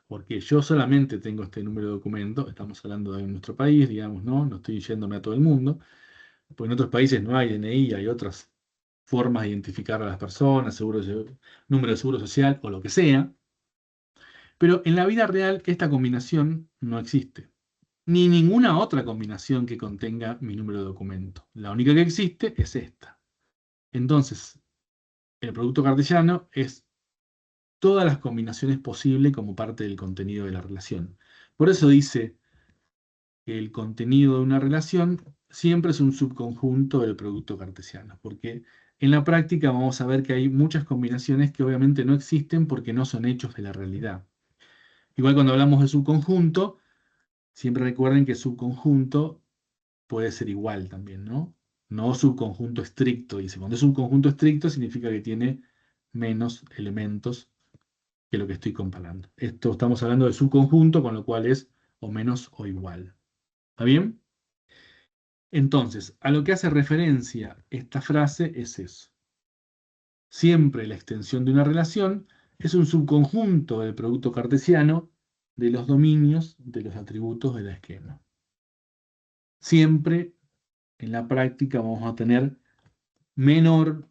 Porque yo solamente tengo este número de documento, estamos hablando de nuestro país, digamos, no estoy yéndome a todo el mundo, porque en otros países no hay DNI, hay otras formas de identificar a las personas, número de seguro social o lo que sea. Pero en la vida real esta combinación no existe. Ni ninguna otra combinación que contenga mi número de documento. La única que existe es esta. Entonces, el producto cartesiano es todas las combinaciones posibles como parte del contenido de la relación. Por eso dice que el contenido de una relación siempre es un subconjunto del producto cartesiano, porque en la práctica vamos a ver que hay muchas combinaciones que obviamente no existen porque no son hechos de la realidad. Igual cuando hablamos de subconjunto, siempre recuerden que subconjunto puede ser igual también, ¿no? No subconjunto estricto. Dice, cuando es subconjunto estricto significa que tiene menos elementos que lo que estoy comparando. Esto estamos hablando de subconjunto, con lo cual es o menos o igual. ¿Está bien? Entonces, a lo que hace referencia esta frase es eso. Siempre la extensión de una relación es un subconjunto del producto cartesiano de los dominios de los atributos del esquema. Siempre en la práctica vamos a tener menor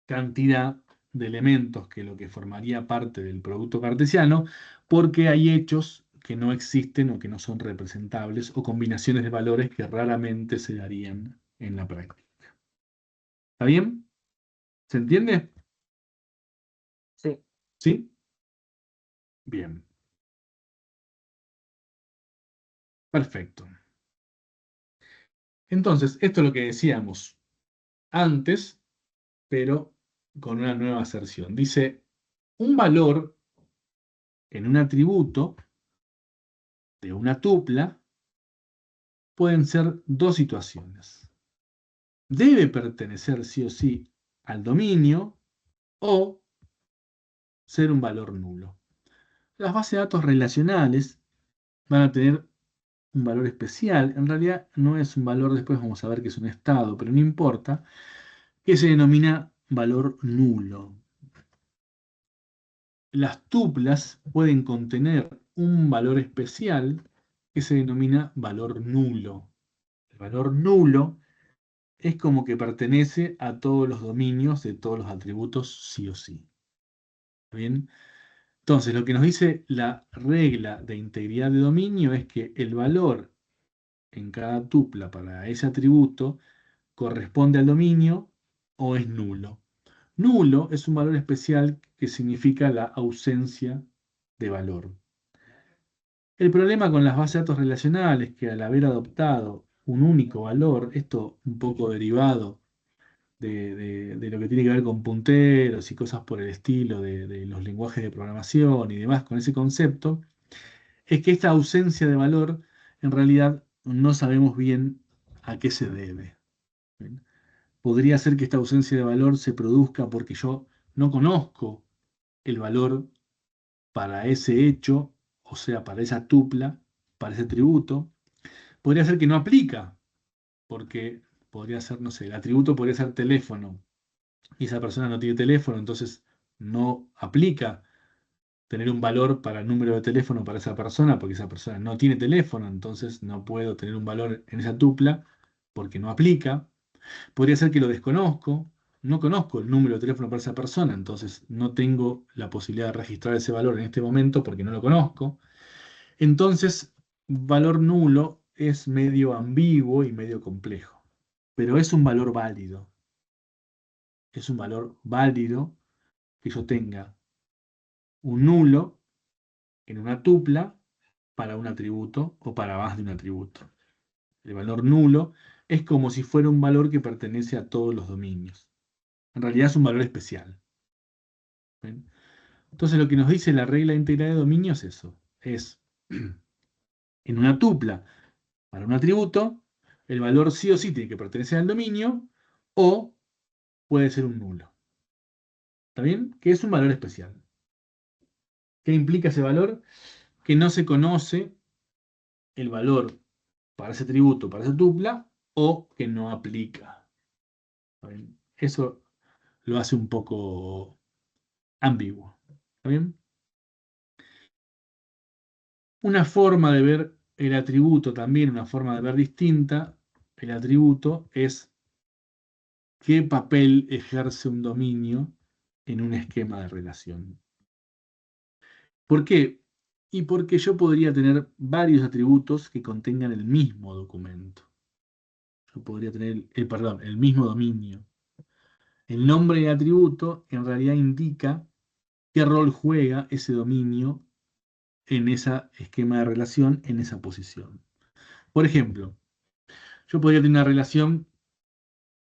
cantidad de elementos que lo que formaría parte del producto cartesiano, porque hay hechos que no existen o que no son representables, o combinaciones de valores que raramente se darían en la práctica. ¿Está bien? ¿Se entiende? Sí. ¿Sí? Bien. Perfecto. Entonces, esto es lo que decíamos antes, pero con una nueva aserción. Dice, un valor en un atributo de una tupla pueden ser dos situaciones. debe pertenecer sí o sí al dominio o ser un valor nulo. Las bases de datos relacionales van a tener un valor especial. En realidad no es un valor, después vamos a ver que es un estado, pero no importa, que se denomina valor nulo. Las tuplas pueden contener un valor especial que se denomina valor nulo. El valor nulo es como que pertenece a todos los dominios de todos los atributos sí o sí. ¿Está bien? Entonces, lo que nos dice la regla de integridad de dominio es que el valor en cada tupla para ese atributo corresponde al dominio o es nulo. Nulo es un valor especial que significa la ausencia de valor. El problema con las bases de datos relacionales es que al haber adoptado un único valor, esto un poco derivado de lo que tiene que ver con punteros y cosas por el estilo de los lenguajes de programación y demás con ese concepto, es que esta ausencia de valor en realidad no sabemos bien a qué se debe. ¿Bien? Podría ser que esta ausencia de valor se produzca porque yo no conozco el valor para ese hecho, o sea, para esa tupla, para ese tributo. Podría ser que no aplica, porque podría ser, no sé, el atributo podría ser teléfono, y esa persona no tiene teléfono, entonces no aplica tener un valor para el número de teléfono para esa persona, porque esa persona no tiene teléfono, entonces no puedo tener un valor en esa tupla, porque no aplica. Podría ser que lo desconozco, no conozco el número de teléfono para esa persona, entonces no tengo la posibilidad de registrar ese valor en este momento porque no lo conozco. Entonces, valor nulo es medio ambiguo y medio complejo, pero es un valor válido. Es un valor válido que yo tenga un nulo en una tupla para un atributo o para más de un atributo. El valor nulo es como si fuera un valor que pertenece a todos los dominios. En realidad es un valor especial. ¿Ven? Entonces lo que nos dice la regla de integridad de dominio es eso. Es en una tupla para un atributo, el valor sí o sí tiene que pertenecer al dominio o puede ser un nulo. ¿Está bien? Que es un valor especial. ¿Qué implica ese valor? Que no se conoce el valor para ese atributo, para esa tupla, o que no aplica. ¿Está bien? Eso lo hace un poco ambiguo. ¿Está bien? Una forma de ver el atributo también, una forma de ver distinta, el atributo es qué papel ejerce un dominio en un esquema de relación. ¿Por qué? Y porque yo podría tener varios atributos que contengan el mismo documento. Yo podría tener, el mismo dominio. El nombre del atributo en realidad indica qué rol juega ese dominio en ese esquema de relación, en esa posición. Por ejemplo, yo podría tener una relación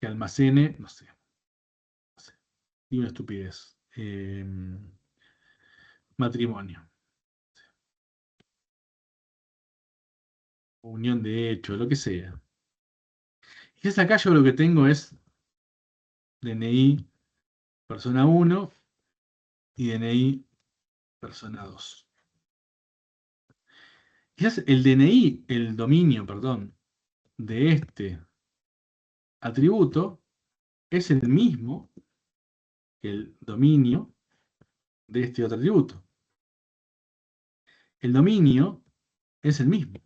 que almacene, no sé, y una estupidez, matrimonio, unión de hecho, lo que sea. Y es acá yo lo que tengo es DNI persona 1 y DNI persona 2. Quizás el DNI, el dominio, perdón, de este atributo es el mismo que el dominio de este otro atributo. El dominio es el mismo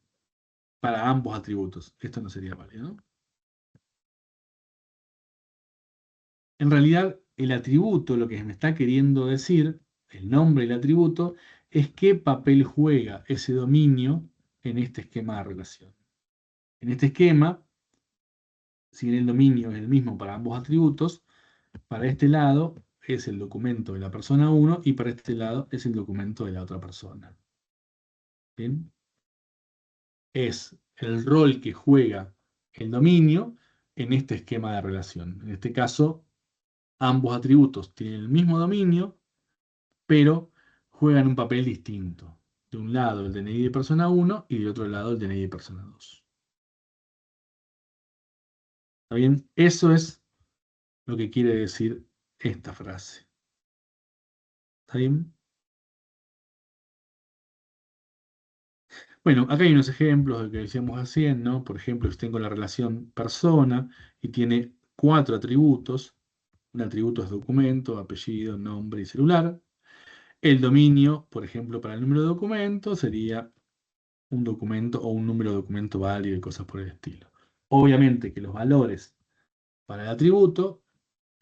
para ambos atributos. Esto no sería válido, ¿no? En realidad, el atributo, lo que me está queriendo decir, el nombre del atributo, es qué papel juega ese dominio en este esquema de relación. En este esquema, si bien el dominio es el mismo para ambos atributos, para este lado es el documento de la persona 1 y para este lado es el documento de la otra persona. ¿Bien? Es el rol que juega el dominio en este esquema de relación. En este caso, ambos atributos tienen el mismo dominio, pero juegan un papel distinto. De un lado el DNI de persona 1 y de otro lado el DNI de persona 2. ¿Está bien? Eso es lo que quiere decir esta frase. ¿Está bien? Bueno, acá hay unos ejemplos de que decíamos recién, ¿no? Por ejemplo, si tengo la relación persona y tiene 4 atributos. Un atributo es documento, apellido, nombre y celular. El dominio, por ejemplo, para el número de documento sería un documento o un número de documento válido y cosas por el estilo. Obviamente que los valores para el atributo,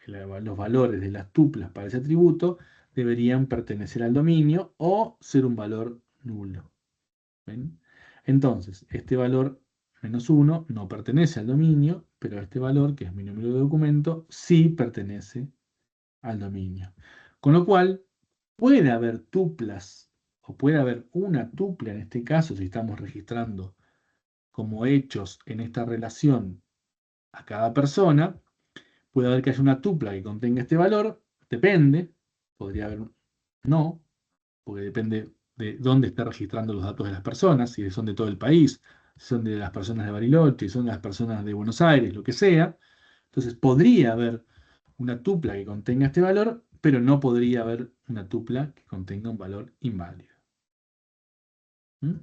los valores de las tuplas para ese atributo, deberían pertenecer al dominio o ser un valor nulo. ¿Ven? Entonces, este valor -1 no pertenece al dominio, pero este valor, que es mi número de documento, sí pertenece al dominio. Con lo cual, puede haber tuplas, o puede haber una tupla en este caso, si estamos registrando como hechos en esta relación a cada persona, puede haber que haya una tupla que contenga este valor, depende, podría haber no, porque depende de dónde está registrando los datos de las personas, si son de todo el país, si son de las personas de Bariloche, si son de las personas de Buenos Aires, lo que sea. Entonces podría haber una tupla que contenga este valor, pero no podría haber una tupla que contenga un valor inválido. ¿Mm?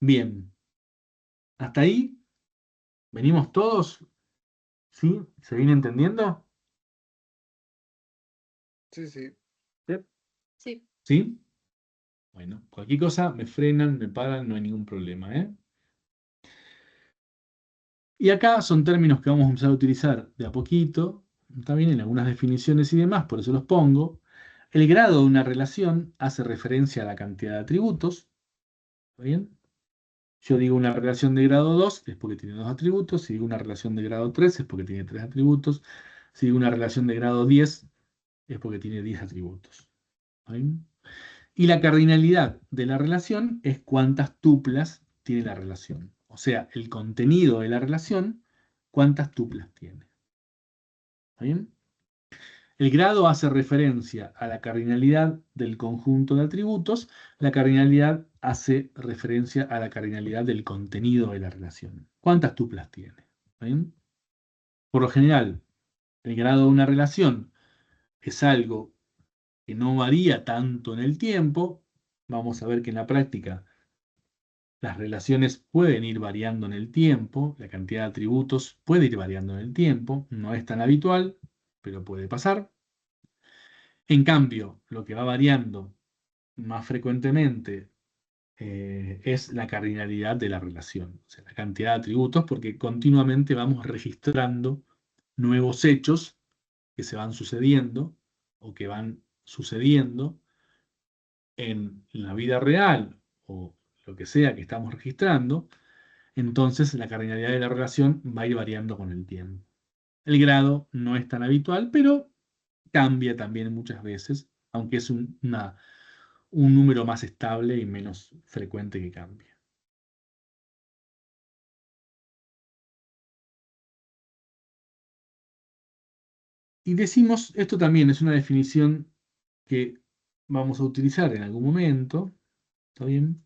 Bien. ¿Hasta ahí? ¿Venimos todos? ¿Sí? ¿Se viene entendiendo? Sí, sí. Sí. ¿Sí? Bueno, cualquier cosa me frenan, me paran, no hay ningún problema, ¿eh? Y acá son términos que vamos a empezar a utilizar de a poquito, está bien, en algunas definiciones y demás, por eso los pongo. El grado de una relación hace referencia a la cantidad de atributos, ¿está bien? Yo digo una relación de grado 2 es porque tiene 2 atributos, si digo una relación de grado 3 es porque tiene 3 atributos, si digo una relación de grado 10 es porque tiene 10 atributos. ¿Está bien? Y la cardinalidad de la relación es cuántas tuplas tiene la relación. O sea, el contenido de la relación, cuántas tuplas tiene. ¿Está bien? El grado hace referencia a la cardinalidad del conjunto de atributos. La cardinalidad hace referencia a la cardinalidad del contenido de la relación. ¿Cuántas tuplas tiene? ¿Está bien? Por lo general, el grado de una relación es algo que no varía tanto en el tiempo. Vamos a ver que en la práctica las relaciones pueden ir variando en el tiempo, la cantidad de atributos puede ir variando en el tiempo, no es tan habitual, pero puede pasar. En cambio, lo que va variando más frecuentemente es la cardinalidad de la relación, o sea, la cantidad de atributos, porque continuamente vamos registrando nuevos hechos que se van sucediendo o que van sucediendo en la vida real o lo que sea que estamos registrando. Entonces la cardinalidad de la relación va a ir variando con el tiempo. El grado no es tan habitual, pero cambia también muchas veces, aunque es un número más estable y menos frecuente que cambie. Y decimos, esto también es una definición que vamos a utilizar en algún momento, ¿está bien?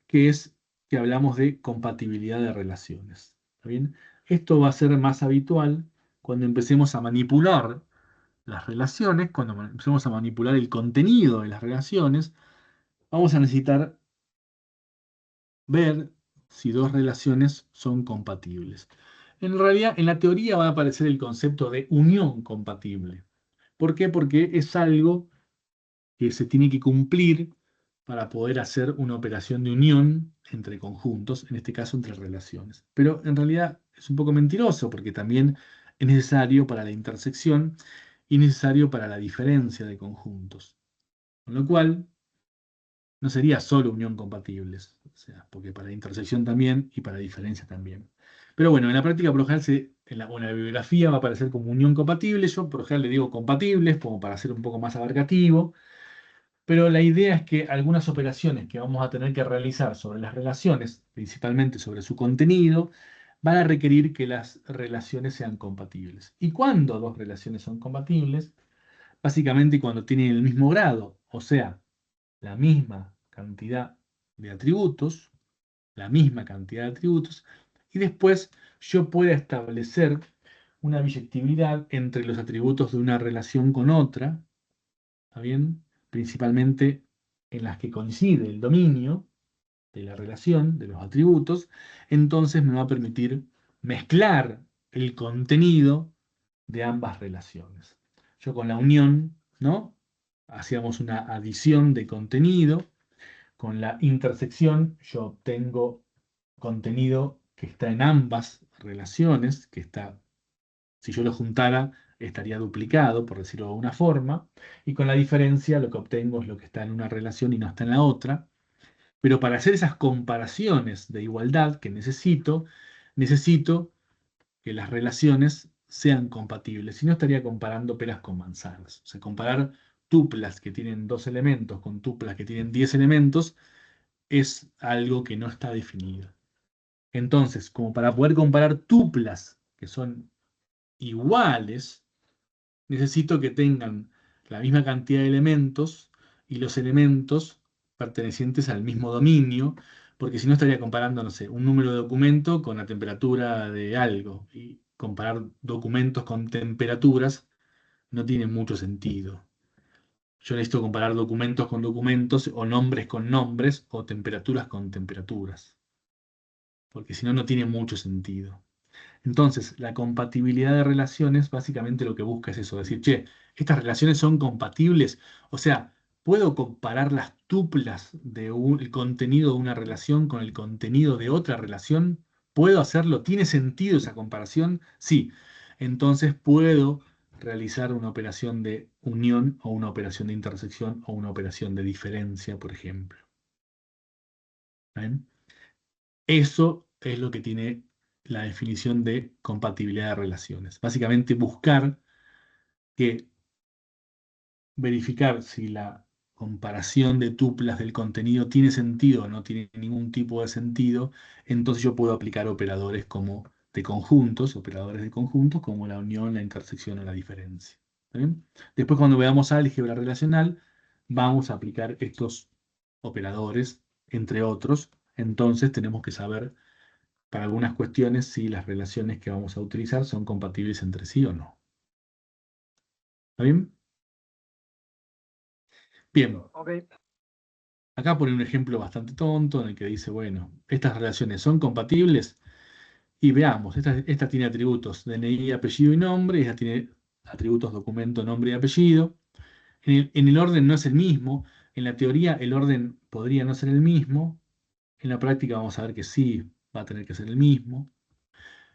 Que es que hablamos de compatibilidad de relaciones, ¿está bien? Esto va a ser más habitual cuando empecemos a manipular las relaciones, cuando empecemos a manipular el contenido de las relaciones, vamos a necesitar ver si dos relaciones son compatibles. En realidad, en la teoría va a aparecer el concepto de unión compatible. ¿Por qué? Porque es algo que se tiene que cumplir para poder hacer una operación de unión entre conjuntos, en este caso entre relaciones. Pero en realidad es un poco mentiroso porque también es necesario para la intersección y necesario para la diferencia de conjuntos. Con lo cual, no sería solo unión compatibles, o sea, porque para intersección también y para diferencia también. Pero bueno, en la práctica por lo general, o en la bibliografía va a aparecer como unión compatible, yo por lo general le digo compatibles, como para ser un poco más abarcativo, pero la idea es que algunas operaciones que vamos a tener que realizar sobre las relaciones, principalmente sobre su contenido, van a requerir que las relaciones sean compatibles. ¿Y cuándo dos relaciones son compatibles? Básicamente cuando tienen el mismo grado, o sea, la misma cantidad de atributos, la misma cantidad de atributos, y después yo pueda establecer una biyectividad entre los atributos de una relación con otra, ¿está bien? Principalmente en las que coincide el dominio de la relación, de los atributos, entonces me va a permitir mezclar el contenido de ambas relaciones. Yo con la unión, ¿no? Hacíamos una adición de contenido. Con la intersección yo obtengo contenido que está en ambas relaciones, que está, si yo lo juntara, estaría duplicado, por decirlo de alguna forma, y con la diferencia lo que obtengo es lo que está en una relación y no está en la otra. Pero para hacer esas comparaciones de igualdad que necesito que las relaciones sean compatibles. Si no, estaría comparando peras con manzanas. O sea, comparar tuplas que tienen 2 elementos con tuplas que tienen 10 elementos es algo que no está definido. Entonces, como para poder comparar tuplas que son iguales, necesito que tengan la misma cantidad de elementos y los elementos pertenecientes al mismo dominio, porque si no estaría comparando, no sé, un número de documento con la temperatura de algo. Y comparar documentos con temperaturas no tiene mucho sentido. Yo necesito comparar documentos con documentos, o nombres con nombres, o temperaturas con temperaturas, porque si no, no tiene mucho sentido. Entonces, la compatibilidad de relaciones básicamente lo que busca es eso, decir, che, estas relaciones son compatibles, o sea, ¿puedo comparar las tuplas de el contenido de una relación con el contenido de otra relación? ¿Puedo hacerlo? ¿Tiene sentido esa comparación? Sí. Entonces puedo realizar una operación de unión o una operación de intersección o una operación de diferencia, por ejemplo. ¿Ven? Eso es lo que tiene la definición de compatibilidad de relaciones. Básicamente buscar que verificar si la comparación de tuplas del contenido tiene sentido o no tiene ningún tipo de sentido, entonces yo puedo aplicar operadores como de conjuntos, operadores de conjuntos como la unión, la intersección o la diferencia. ¿Está bien? Después, cuando veamos álgebra relacional, vamos a aplicar estos operadores, entre otros. Entonces tenemos que saber para algunas cuestiones si las relaciones que vamos a utilizar son compatibles entre sí o no. ¿Está bien? Bien. Ok. Acá pone un ejemplo bastante tonto en el que dice, bueno, estas relaciones son compatibles y veamos, esta tiene atributos DNI, apellido y nombre, y esta tiene atributos documento, nombre y apellido. En el orden no es el mismo, en la teoría el orden podría no ser el mismo, en la práctica vamos a ver que sí va a tener que ser el mismo.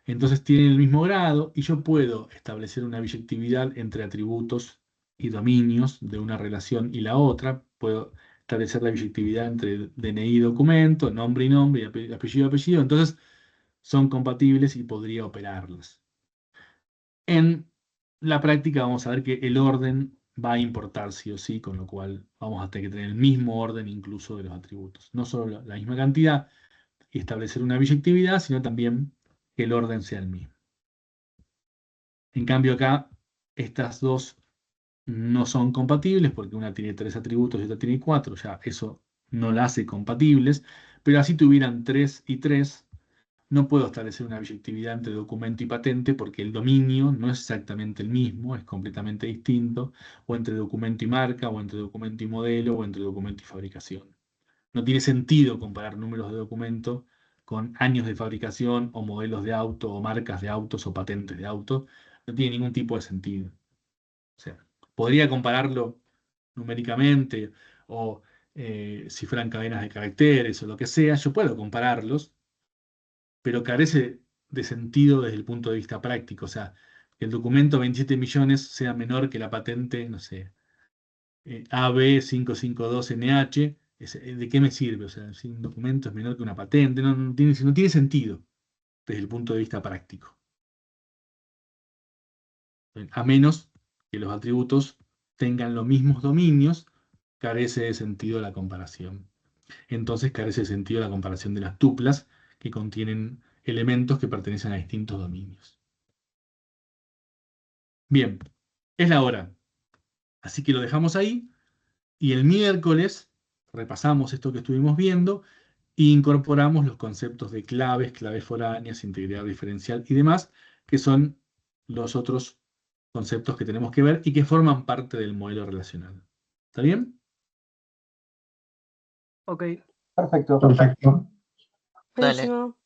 Entonces tienen el mismo grado y yo puedo establecer una biyectividad entre atributos y dominios de una relación y la otra. Puedo establecer la biyectividad entre DNI y documento, nombre y nombre, y apellido y apellido. Entonces son compatibles y podría operarlas. En la práctica vamos a ver que el orden va a importar sí o sí, con lo cual vamos a tener que tener el mismo orden incluso de los atributos. No solo la misma cantidad y establecer una biyectividad, sino también que el orden sea el mismo. En cambio acá, estas dos no son compatibles porque una tiene 3 atributos y otra tiene 4, ya eso no la hace compatibles, pero así tuvieran 3 y 3, no puedo establecer una biyectividad entre documento y patente porque el dominio no es exactamente el mismo, es completamente distinto, o entre documento y marca, o entre documento y modelo, o entre documento y fabricación. No tiene sentido comparar números de documento con años de fabricación, o modelos de auto, o marcas de autos, o patentes de autos. No tiene ningún tipo de sentido. O sea, podría compararlo numéricamente, o si fueran cadenas de caracteres, o lo que sea, yo puedo compararlos, pero carece de sentido desde el punto de vista práctico. O sea, que el documento 27 millones sea menor que la patente, no sé, AB552NH, ¿de qué me sirve? O sea, si un documento es menor que una patente, no tiene sentido desde el punto de vista práctico. A menos que los atributos tengan los mismos dominios, carece de sentido la comparación. Entonces carece de sentido la comparación de las tuplas que contienen elementos que pertenecen a distintos dominios. Bien, es la hora. Así que lo dejamos ahí y el miércoles repasamos esto que estuvimos viendo Y incorporamos los conceptos de claves, claves foráneas, integridad diferencial y demás, que son los otros conceptos que tenemos que ver y que forman parte del modelo relacional. ¿Está bien? Ok. Perfecto. Perfecto. Buenísimo.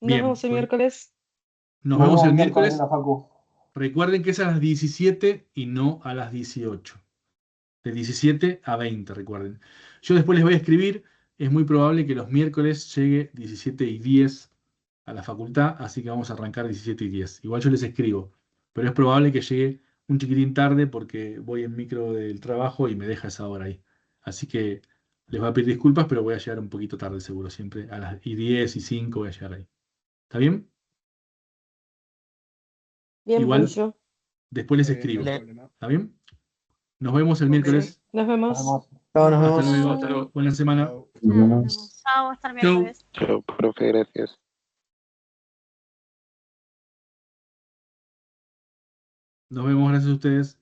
Nos Bien, vemos el pues, miércoles. nos vemos el miércoles. en la facu. Recuerden que es a las 17 y no a las 18. De 17 a 20, recuerden. Yo después les voy a escribir. Es muy probable que los miércoles llegue 17 y 10 a la facultad, así que vamos a arrancar 17 y 10. Igual yo les escribo, pero es probable que llegue un chiquitín tarde porque voy en micro del trabajo y me deja esa hora ahí. Así que les voy a pedir disculpas, pero voy a llegar un poquito tarde seguro. Siempre a las 10 y 5 voy a llegar ahí. ¿Está bien? Bien, Igual buenísimo. después les Está bien, escribo. no hay problema. ¿Está bien? Nos vemos el Ok. miércoles. Nos vemos. Nos vemos. Chao, nos Hasta vemos. luego. Hasta luego. Buena semana. Chao. Nos vemos. Chao, hasta el Chau. miércoles. Chao, profe, gracias. Nos vemos, gracias a ustedes.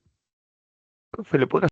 Profe, ¿le puedo